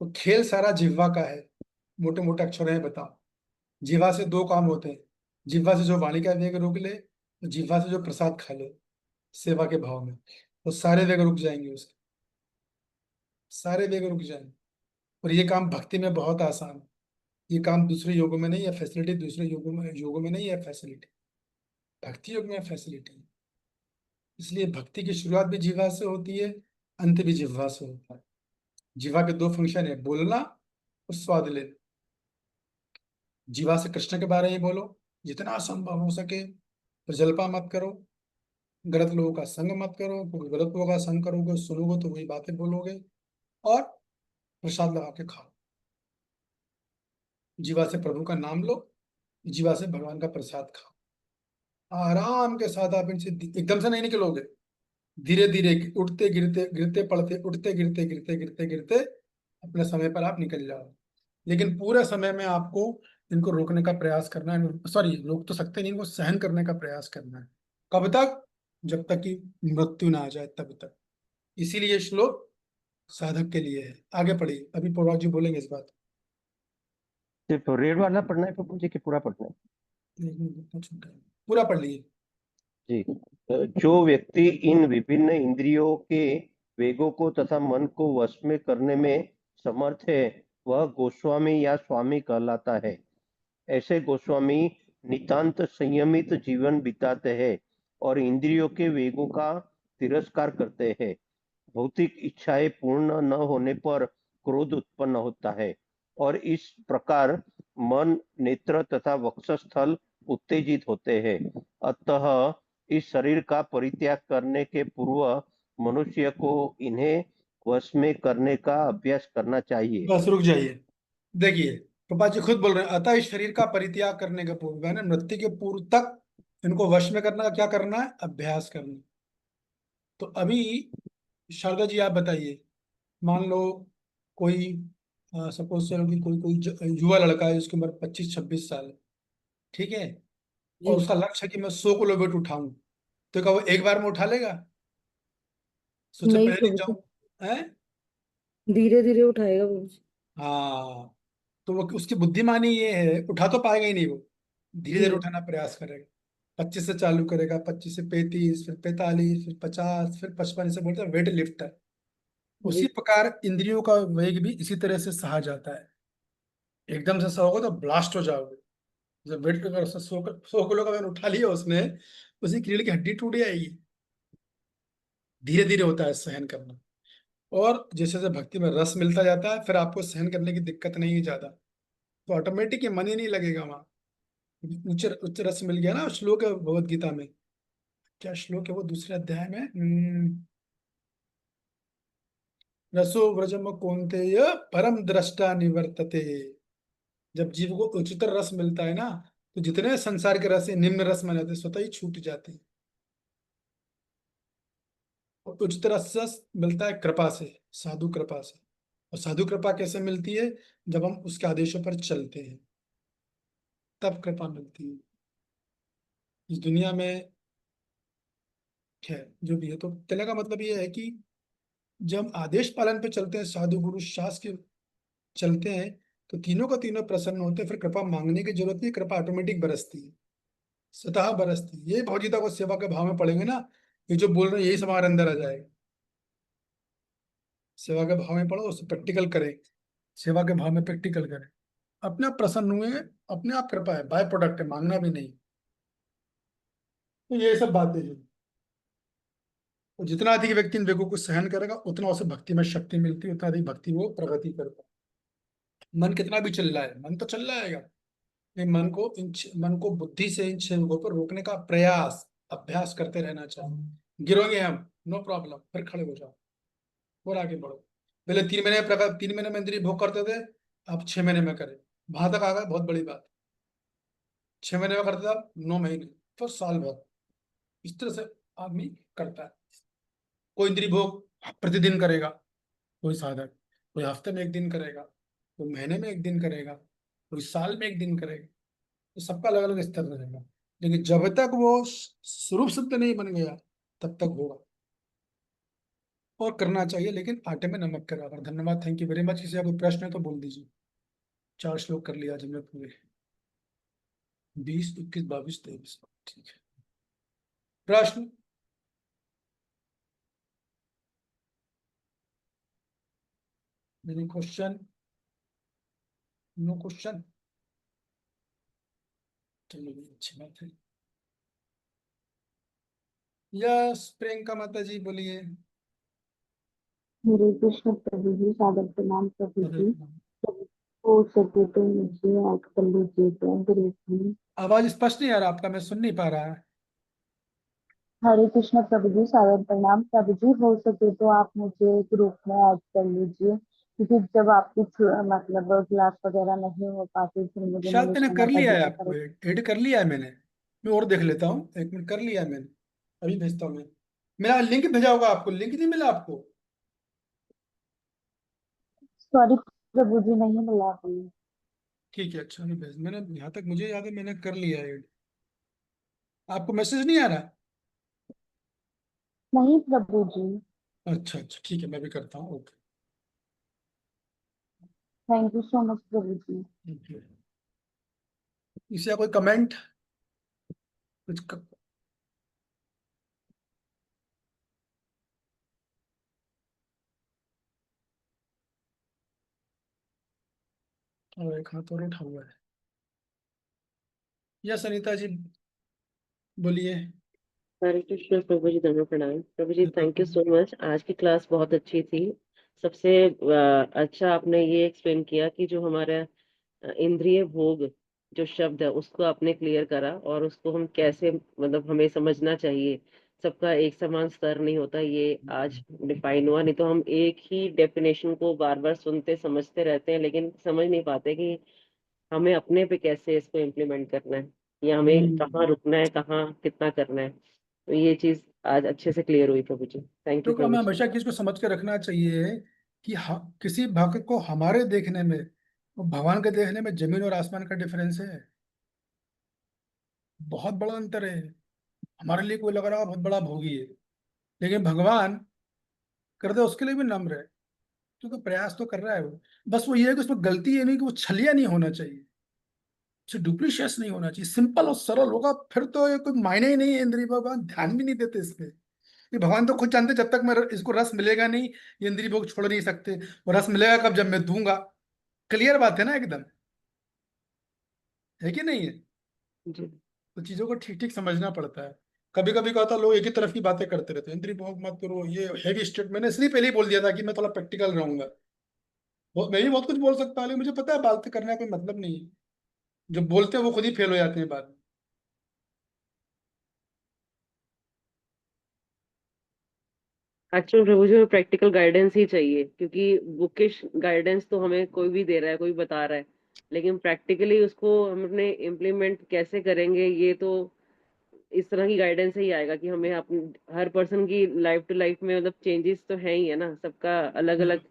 तो खेल सारा जिह्वा का है। मोटे मोटे अक्षर हैं, बताओ। जिह्वा से 2 काम होते हैं: जिह्वा से जो वाणी का वेग रोक ले, तो जिह्वा से जो प्रसाद खा ले सेवा के भाव में, तो सारे वेग रुक जाएंगे उसके, सारे वेग रुक जाएंगे। और ये काम भक्ति में बहुत आसान है। ये काम दूसरे योगों में नहीं है, फैसिलिटी दूसरे योगों में नहीं है फैसिलिटी, भक्ति योग में फैसिलिटी है। इसलिए भक्ति की शुरुआत भी जिह्वा से होती है, अंत भी जिह्वा से होता है। जिह्वा के 2 फंक्शन है: बोलना और स्वाद लेना। जीवा से कृष्ण के बारे में बोलो जितना संभव हो सके, प्रजल्पा मत करो, गलत लोगों का संग मत करो। क्योंकि गलत लोगों का संग करोगे, सुनोगे, तो वही बातें बोलोगे। और प्रसाद लगा के खाओ। जीवा से प्रभु का नाम लो, जीवा से भगवान का प्रसाद खाओ। आराम के साथ आप इनसे एकदम से नहीं निकलोगे, धीरे धीरे, उठते गिरते, गिरते पड़ते, उठते गिरते, गिरते गिरते गिरते अपने समय पर आप निकल जाओ। लेकिन पूरे समय में आपको इनको रोकने का प्रयास करना है। सॉरी, रोक तो सकते नहीं, इनको सहन करने का प्रयास करना है। कब तक? जब तक कि मृत्यु ना आ जाए, तब तक। इसीलिए ये श्लोक साधक के लिए है। आगे पढ़िए, अभी पौराग जी बोलेंगे इस बात। सिर्फ रेड वाला पढ़ना है प्रभु जी कि पूरा पढ़ना है? पूरा पढ़ लीजिए। जी। जो व्यक्ति इन विभिन्न इंद्रियों के वेगों को तथा मन को वश में करने में समर्थ है, वह गोस्वामी या स्वामी कहलाता है। ऐसे गोस्वामी नितांत संयमित जीवन बिताते हैं और इंद्रियों के वेगों का तिरस्कार करते हैं। भौतिक इच्छाएं पूर्ण न होने पर क्रोध उत्पन्न होता है और इस प्रकार मन, नेत्र तथा वक्षस्थल उत्तेजित होते हैं। अतः इस शरीर का परित्याग करने के पूर्व मनुष्य को इन्हें वश में करने का अभ्यास करना चाहिए। बस रुक जाइए। देखिए, प्रभा जी खुद बोल रहे हैं, अतः इस शरीर का परित्याग करने के पूर्व, मैंने मृत्यु के पूर्व तक इनको वश में करना, क्या करना है, अभ्यास करना। तो अभी शारदा जी आप बताइए, मान लो कोई सपोज चलो कि कोई कोई युवा लड़का है, उसकी उम्र 25-26 साल है, ठीक है, और जी उसका लक्ष्य है कि मैं 100 किलो वेट उठाऊं, तो क्या वो एक बार में उठा लेगा? सोचे नहीं पहले दिन प्रभु जी, जाऊं है। धीरे धीरे उठाएगा प्रभु जी। हाँ, तो वो उसकी बुद्धिमानी ये है, उठा तो पाएगा ही नहीं वो, धीरे धीरे जी उठाना प्रयास करेगा। 25 से चालू करेगा, 25 से 35, फिर 45, फिर 50, फिर 55, से बोलते हैं वेट लिफ्टर। जी उसी प्रकार इंद्रियों का वेग भी इसी तरह से सहा जाता है। एकदम से सहोगे तो ब्लास्ट हो जाओगे। जब वेट अगर 100 किलो का वजन उठा लिया उसने, उसी रीढ़ की हड्डी टूट जाएगी। धीरे धीरे होता है सहन करना। और जैसे जैसे भक्ति में रस मिलता जाता है, फिर आपको सहन करने की दिक्कत नहीं है ज्यादा, तो ऑटोमेटिक ये मन ही नहीं लगेगा वहां। उच्च उच्च रस मिल गया ना। श्लोक है भगवत गीता में, क्या श्लोक है वो, दूसरे अध्याय में, रसो व्रजम कौन्तेय परम दृष्टा निवर्तते। जब जीव को उच्चतर रस मिलता है ना, तो जितने संसार के रस है, निम्न रस में जाते हैं, स्वतः ही छूट जाते हैं। और उच्चतर रस मिलता है कृपा से, साधु कृपा से। और साधु कृपा कैसे मिलती है? जब हम उसके आदेशों पर चलते हैं, तब कृपा मिलती है। इस दुनिया में है जो भी है, तो कहने का मतलब ये है कि जब हम आदेश पालन पे चलते हैं, साधु गुरु शास्त्र के चलते हैं, तो तीनों का तीनों प्रसन्न होते हैं। फिर कृपा मांगने की जरूरत नहीं, कृपा ऑटोमेटिक बरसती है, स्वतः बरसती है। ये भगवदगीता को सेवा के भाव में पढ़ेंगे ना, ये जो बोल रहे हैं यही सब हमारे अंदर आ जाएगा। सेवा के भाव में पढ़ो, उसे प्रैक्टिकल करें, सेवा के भाव में प्रैक्टिकल करें, अपने आप प्रसन्न हुए, अपने आप कृपा है, बाय प्रोडक्ट है, मांगना भी नहीं। तो ये सब बातें हैं। और जितना अधिक व्यक्ति इन वेगों को सहन करेगा, उतना उसे भक्ति में शक्ति मिलती है, उतना अधिक भक्ति वो प्रगति करता है। मन कितना भी चल रहा है, मन तो चल रहा है, लेकिन मन को बुद्धि से इन छह को पर रोकने का प्रयास, अभ्यास करते रहना चाहिए। गिरोगे हम, नो प्रॉब्लम, फिर खड़े हो जाओ और आगे बढ़ो। पहले 3 महीने प्रकार, 3 महीने में इंद्रिय भोग करते थे, अब 6 महीने में करें, वहां तक आ गए, बहुत बड़ी बात। 6 महीने में करते थे, अब 9 महीने, फिर साल भर। इस तरह से आदमी करता है। कोई इंद्रिय भोग प्रतिदिन करेगा, कोई साधक, कोई हफ्ते में 1 दिन करेगा, कोई महीने में 1 दिन करेगा, कोई साल में 1 दिन करेगा। तो सबका अलग अलग स्तर रहेगा, लेकिन जब तक वो स्वरूप सिद्ध नहीं बन गया, तब तक होगा। और करना चाहिए, लेकिन आटे में नमक के बराबर। धन्यवाद, थैंक यू वेरी मच। किसी का कोई प्रश्न है तो बोल दीजिए। 4 श्लोक कर लिया आज हमने पूरे, 20, 21, 22, 23। ठीक है, प्रश्न? मेरी क्वेश्चन? No question? चलो ये अच्छी बात है। यस, प्रियंका माता जी बोलिए। हरे कृष्ण प्रभु जी, सादर प्रणाम प्रभु अरे, जी। प्रभु हो सके तो मुझे ऐड कर लीजिए जय गुरु जी। आवाज स्पष्ट नहीं आ रहा आपका, मैं सुन नहीं पा रहा। हरे कृष्ण प्रभु जी, सादर प्रणाम प्रभु जी। हो सके तो आप मुझे ग्रुप में ऐड कर लीजिए, क्योंकि जब आपकी मतलब क्लास वगैरह नहीं हो पाती, फिर मुझे शायद नरेश मैंने कर माता लिया जी है, की आपको तरफ। ऐड कर लिया है मैंने। मैं और देख लेता हूँ, 1 मिनट, कर लिया है मैंने, अभी भेजता हूँ मैं। मेरा लिंक भेजा होगा आपको, लिंक नहीं मिला आपको? सॉरी प्रभु जी, नहीं मिला हमें। ठीक है, अच्छा, अभी भेज, मैंने यहाँ तक मुझे याद है मैंने कर लिया है ऐड। आपको मैसेज नहीं आ रहा? नहीं प्रभु जी। अच्छा अच्छा, ठीक है, मैं भी करता हूँ, okay. Thank you so much प्रभु जी। ठीक है। इसे कोई कमेंट, कुछ और एक हाथ और उठा हुआ है। यस अनीता जी बोलिए। हरे कृष्ण प्रभु जी, धन्यवाद प्रणाम प्रभु जी, थैंक यू सो मच। आज की क्लास बहुत अच्छी थी। सबसे अच्छा आपने ये एक्सप्लेन किया कि जो हमारा इंद्रिय भोग जो शब्द है उसको आपने क्लियर करा, और उसको हम कैसे मतलब हमें समझना चाहिए। सबका एक समान स्तर नहीं होता, ये आज डिफाइन हुआ। नहीं तो हम एक ही डेफिनेशन को बार बार सुनते समझते रहते हैं, लेकिन समझ नहीं पाते कि हमें अपने पे कैसे इसको इम्प्लीमेंट करना है, या हमें कहाँ रुकना है, कहाँ कितना करना है। तो ये चीज आज अच्छे से क्लियर हुई प्रभु जी। थैंक यू क्योंकि प्रभु हमें जी। हमेशा किसी को समझ के रखना चाहिए कि किसी भक्त को हमारे देखने में और भगवान के देखने में जमीन और आसमान का डिफरेंस है। बहुत बड़ा अंतर है। हमारे लिए कोई लग रहा है बहुत बड़ा भोगी है, लेकिन भगवान कर दे उसके लिए भी नम्र है, क्योंकि प्रयास तो कर रहा है वो। बस वो ये है कि उसमें गलती ये नहीं कि वो छलिया नहीं होना चाहिए, उसे डुप्लीशियस नहीं होना चाहिए, सिंपल और सरल होगा, फिर तो ये कोई मायने ही नहीं है। इंद्रिय भगवान ध्यान भी नहीं देते इसमें। ये भगवान तो खुद जानते जब तक मैं इसको रस मिलेगा नहीं, ये इंद्रिय भोग छोड़ नहीं सकते। वो रस मिलेगा कब? जब मैं दूंगा। क्लियर बात है ना एकदम, है कि नहीं है? जी तो चीजों को ठीक ठीक समझना पड़ता है। कभी कभी कहता लोग एक ही तरफ की बातें करते रहते हैं, इंद्रिय भोग मत करो, ये हैवी स्टेट। मैंने इसलिए पहले ही बोल दिया था कि मैं थोड़ा प्रैक्टिकल रहूंगा। मैं भी बहुत कुछ बोल सकता हूँ, लेकिन मुझे पता है बात करने का कोई मतलब नहीं है। जो बोलते हैं वो खुद ही फेल हो जाते हैं बाद में। एक्चुअल प्रभु जी, प्रैक्टिकल गाइडेंस ही चाहिए, क्योंकि बुकिश गाइडेंस तो हमें कोई भी दे रहा है, कोई बता रहा है, लेकिन प्रैक्टिकली उसको हम अपने इम्प्लीमेंट कैसे करेंगे, ये तो इस तरह की गाइडेंस से ही आएगा कि हमें अपनी हर पर्सन की लाइफ टू लाइफ में मतलब चेंजेस तो है ही है ना, सबका अलग अलग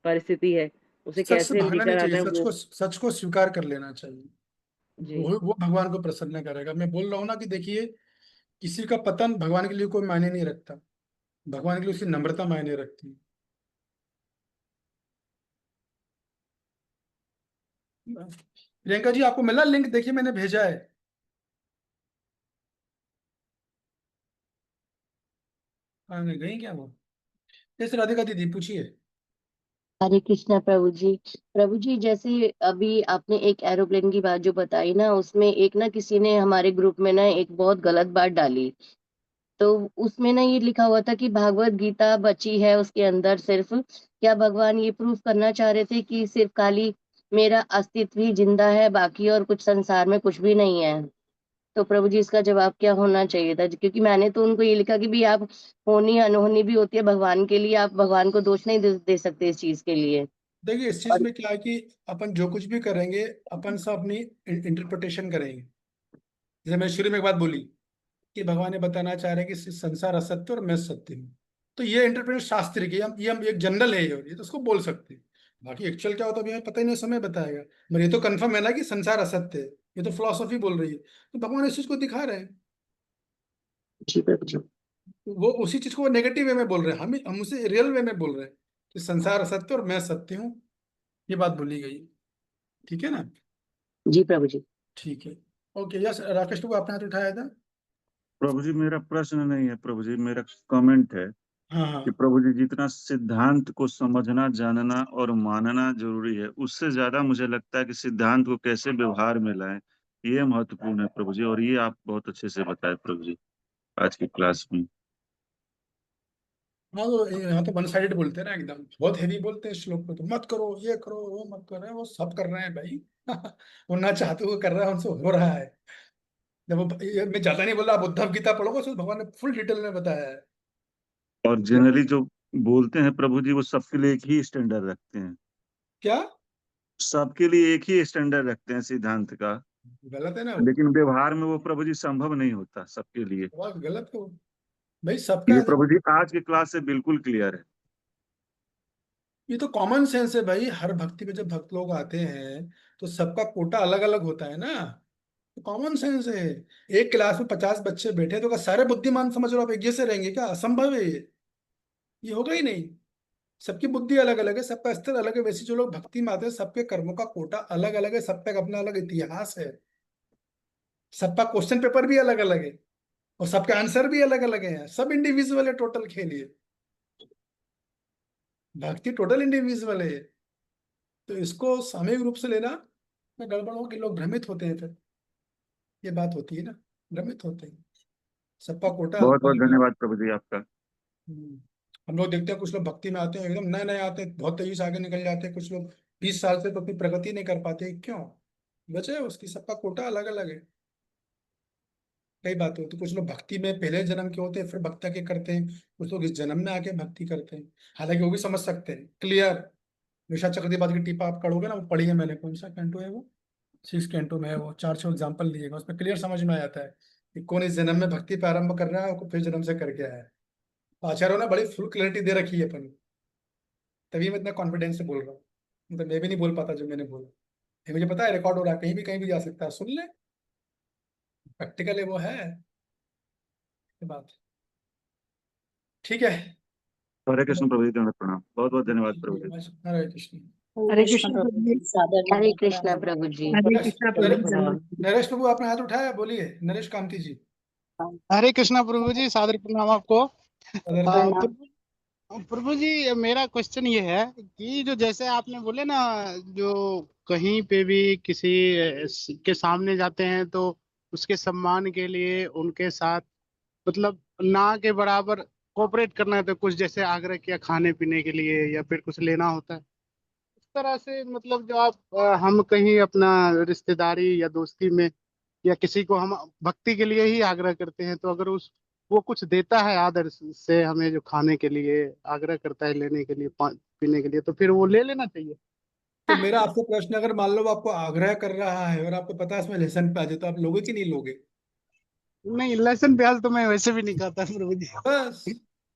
परिस्थिति है, उसे सच से कैसे भागना नहीं लेकर चाहिए, आना है वो। सच को स्वीकार कर लेना चाहिए। जी वो भगवान को प्रसन्न करेगा। मैं बोल रहा हूँ ना कि देखिए, किसी का पतन भगवान के लिए कोई मायने नहीं रखता, भगवान के लिए उसकी नम्रता मायने रखती है। प्रियंका जी, आपको मिला लिंक? देखिए मैंने भेजा है। कहाँ गई क्या वो? जैसे राधिका दीदी पूछिए। हरे कृष्णा प्रभु जी। प्रभु जी, जैसे अभी आपने एक एरोप्लेन की बात जो बताई ना, उसमें एक ना किसी ने हमारे ग्रुप में ना एक बहुत गलत बात डाली। तो उसमें ना ये लिखा हुआ था कि भागवत गीता बची है उसके अंदर सिर्फ, क्या भगवान ये प्रूफ करना चाह रहे थे कि सिर्फ खाली मेरा अस्तित्व ही जिंदा है, बाकी और कुछ संसार में कुछ भी नहीं है? तो प्रभु जी, इसका जवाब क्या होना चाहिए था? क्योंकि मैंने तो उनको ये लिखा कि भी आप होनी अनहोनी भी होती है भगवान के लिए, आप भगवान को दोष नहीं दे सकते इस चीज के लिए। देखिए इस चीज और में क्या है कि अपन जो कुछ भी करेंगे, अपन सब अपनी इंटरप्रिटेशन करेंगे। जैसे मैं शुरू में एक बात बोली कि भगवान ये बताना चाह रहे हैं कि संसार असत्य और मैं सत्य हूँ। तो ये इंटरप्रिटेशन शास्त्र की, हम एक जनरल है, ये तो उसको बोल सकते हैं। बाकी एक्चुअल क्या होता है अभी हमें पता ही नहीं, समय बताएगा। मगर ये तो कंफर्म है ना कि संसार असत्य है, ये तो फिलोसफी बोल रही है, तो भगवान इस चीज को दिखा रहे हैं। जी प्रभु जी। वो उसी चीज को नेगेटिव वे में बोल रहे हैं, हम उसे रियल वे में बोल रहे हैं कि संसार असत्य और मैं सत्य हूँ। ये बात बोली गई। ठीक है ना? जी प्रभु जी। ठीक है। ओके, यस राकेश बाबू, आपने हाथ उठाया था। प्रभु जी मेरा प्रश्न नहीं है प्रभु जी, मेरा कमेंट है हाँ कि हाँ। प्रभु जी जितना सिद्धांत को समझना जानना और मानना जरूरी है, उससे ज्यादा मुझे लगता है कि सिद्धांत को कैसे व्यवहार में लाएं, ये महत्वपूर्ण है प्रभु जी। और ये आप बहुत अच्छे से बताए प्रभु जी आज की क्लास में। हाँ तो यहाँ तो वन साइडेड बोलते हैं ना एकदम, बहुत हैवी बोलते हैं श्लोक को, तो मत करो ये करो वो मत करो, वो सब कर रहे हैं भाई। वो ना चाहते हुए कर रहा है, उनसे हो रहा है। जब मैं ज्यादा नहीं बोल रहा, आप उद्धव गीता पढ़ोगे उसमें भगवान ने फुल डिटेल में बताया है। और जनरली जो बोलते हैं प्रभु जी, वो सबके लिए एक ही स्टैंडर्ड रखते हैं, क्या? सबके लिए एक ही स्टैंडर्ड रखते हैं सिद्धांत का। गलत है ना वो? लेकिन व्यवहार में वो प्रभु जी संभव नहीं होता सबके लिए। बहुत गलत है वो। भाई ये सबका, प्रभु जी आज की क्लास से बिल्कुल क्लियर है। ये तो कॉमन सेंस है भाई। हर भक्ति में जब भक्त लोग आते हैं तो सबका कोटा अलग अलग होता है ना, तो कॉमन सेंस है। एक क्लास में 50 बच्चे बैठे तो क्या सारे बुद्धिमान समझ रहे हो आप एक जैसे रहेंगे क्या? असंभव है ये होगा ही नहीं। सबकी बुद्धि अलग अलग है, सबका स्तर अलग है। वैसे जो लोग भक्ति में आते हैं सबके कर्मों का कोटा अलग अलग है, सबका अपना अलग इतिहास है, सबका क्वेश्चन पेपर भी अलग अलग है, और सबके आंसर भी अलग अलग है। सब इंडिविजुअल है, टोटल खेलिए। भक्ति टोटल इंडिविजुअल है। तो इसको सामूहिक रूप से लेना में गड़बड़ हो कि लोग भ्रमित होते हैं, फिर ये बात होती है ना, भ्रमित होते हैं। सबका कोटा बहुत बहुत अलग अलग। धन्यवाद प्रभु जी आपका। हम लोग देखते हैं कुछ लोग भक्ति में आते हैं एकदम नए नए आते हैं, बहुत तेजी से आगे निकल जाते हैं। कुछ लोग 20 साल से तो अपनी प्रगति नहीं कर पाते, क्यों? वजह है उसकी, सबका कोटा अलग अलग है। कई बात होती है, कुछ लोग भक्ति में पहले जन्म के होते हैं फिर भक्ति के करते हैं, कुछ लोग इस जन्म में आके भक्ति करते हैं। हालांकि वो भी समझ सकते हैं, क्लियर। निशा चक्रवर्ती की टीपा आप पढ़ोगे ना, वो पढ़ी है मैंने, कौन सा कैंटो है वो? 6 कैंटो में है वो, 4-6 एग्जाम्पल दिएगा, उसमें क्लियर समझ में आ जाता है कि कौन इस जन्म में भक्ति प्रारंभ कर रहा है और फिर जन्म से करके आया है। आचार्यों ने बड़ी फुल क्लैरिटी दे रखी है अपन को, तभी मैं इतना कॉन्फिडेंस से बोल रहा हूँ, मतलब मैं भी नहीं बोल पाता जो मैंने बोला। ये मुझे पता है रिकॉर्ड हो रहा है, कहीं भी जा सकता है, सुन ले, प्रैक्टिकल है वो है, ये बात ठीक है। हरे कृष्ण प्रभु जी, दंडवत प्रणाम, बहुत बहुत धन्यवाद प्रभु जी। हरे कृष्ण। हरे कृष्ण प्रभु जी। सादर हरे कृष्ण प्रभु जी। हरे कृष्णा प्रभु जी, नरेश नरेश प्रभु आपने हाथ उठाया, बोलिए नरेश कामती जी। हरे कृष्णा प्रभु जी, सादर प्रणाम आपको। अदर प्रभु जी, मेरा क्वेश्चन ये है कि जो जैसे आपने बोले ना, जो कहीं पे भी किसी के सामने जाते हैं तो उसके सम्मान के लिए उनके साथ मतलब ना के बराबर कोऑपरेट करना है, तो कुछ जैसे आग्रह किया खाने पीने के लिए या फिर कुछ लेना होता है, इस तरह से मतलब जो आप हम कहीं अपना रिश्तेदारी या दोस्ती में या किसी को हम भक्ति के लिए ही आग्रह करते हैं, तो अगर उस वो कुछ देता है आदर से हमें, जो खाने के लिए आग्रह करता है, लेने के लिए, पीने के लिए, तो फिर वो ले लेना चाहिए। तो मेरा आपसे प्रश्न, अगर मान लो वो आपको आग्रह कर रहा है और आपको पता है इसमें लेसन पे आ जाए, तो आप लोगे कि नहीं लोगे? नहीं, लहसुन प्याज तो मैं वैसे भी नहीं खाता प्रभु जी। बस,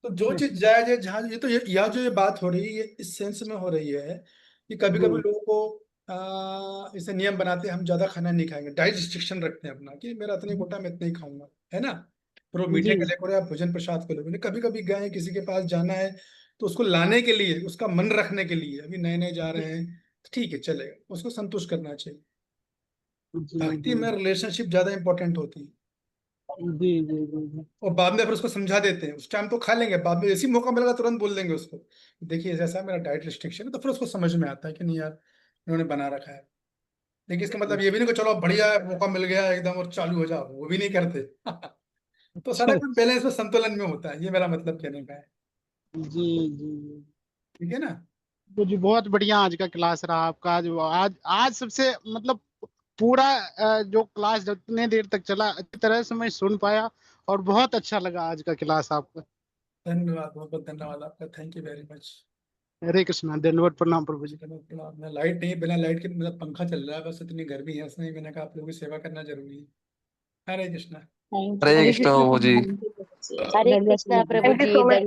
तो जो चीज जायज है, जहाँ ये तो या जो ये बात हो रही है, ये इस सेंस में हो रही है कि कभी कभी लोगों को इसे नियम बनाते हैं, हम ज्यादा खाना नहीं खाएंगे, डाइट रिस्ट्रिक्शन रखते हैं अपना कि मेरा इतनी कोटा मैं इतना ही खाऊंगा, है ना। पर वो मीठे जी के लिए करो या भोजन प्रसाद को लोगे, कभी कभी गए किसी के पास जाना है तो उसको लाने के लिए, उसका मन रखने के लिए, अभी नए नए जा रहे हैं, तो ठीक है चलेगा, उसको संतुष्ट करना चाहिए। जी भक्ति जी में रिलेशनशिप ज्यादा इंपॉर्टेंट होती है, जी जी जी और बाद में फिर उसको समझा देते हैं, उस टाइम तो खा लेंगे, बाद में जैसे ही मौका मिलेगा तुरंत बोल देंगे उसको, देखिए जैसा मेरा डाइट रिस्ट्रिक्शन है, तो फिर उसको समझ में आता है कि नहीं यार इन्होंने बना रखा है। लेकिन इसका मतलब ये भी नहीं कि चलो बढ़िया मौका मिल गया एकदम और चालू हो जाओ, वो भी नहीं करते। तो सारा कुछ बैलेंस में, संतुलन में होता है, ये मेरा मतलब कहने का है, जी जी। ठीक है ना। तो जी बहुत बढ़िया आज का क्लास रहा आपका। आज आज आज सबसे मतलब पूरा जो क्लास जितने देर तक चला अच्छी तरह से मैं सुन पाया और बहुत अच्छा लगा आज का क्लास आपका। धन्यवाद, बहुत बहुत धन्यवाद आपका, थैंक यू वेरी मच। हरे कृष्णा, दंडवत प्रणाम प्रभु जी। लाइट नहीं, बिना लाइट के मतलब पंखा चल रहा है, बस इतनी गर्मी है, इसमें मैंने कहा आप लोगों की सेवा करना जरूरी है। हरे कृष्णा। हरे कृष्णा प्रभु जी। हरे कृष्णा प्रभु थैंक यू जी। So much.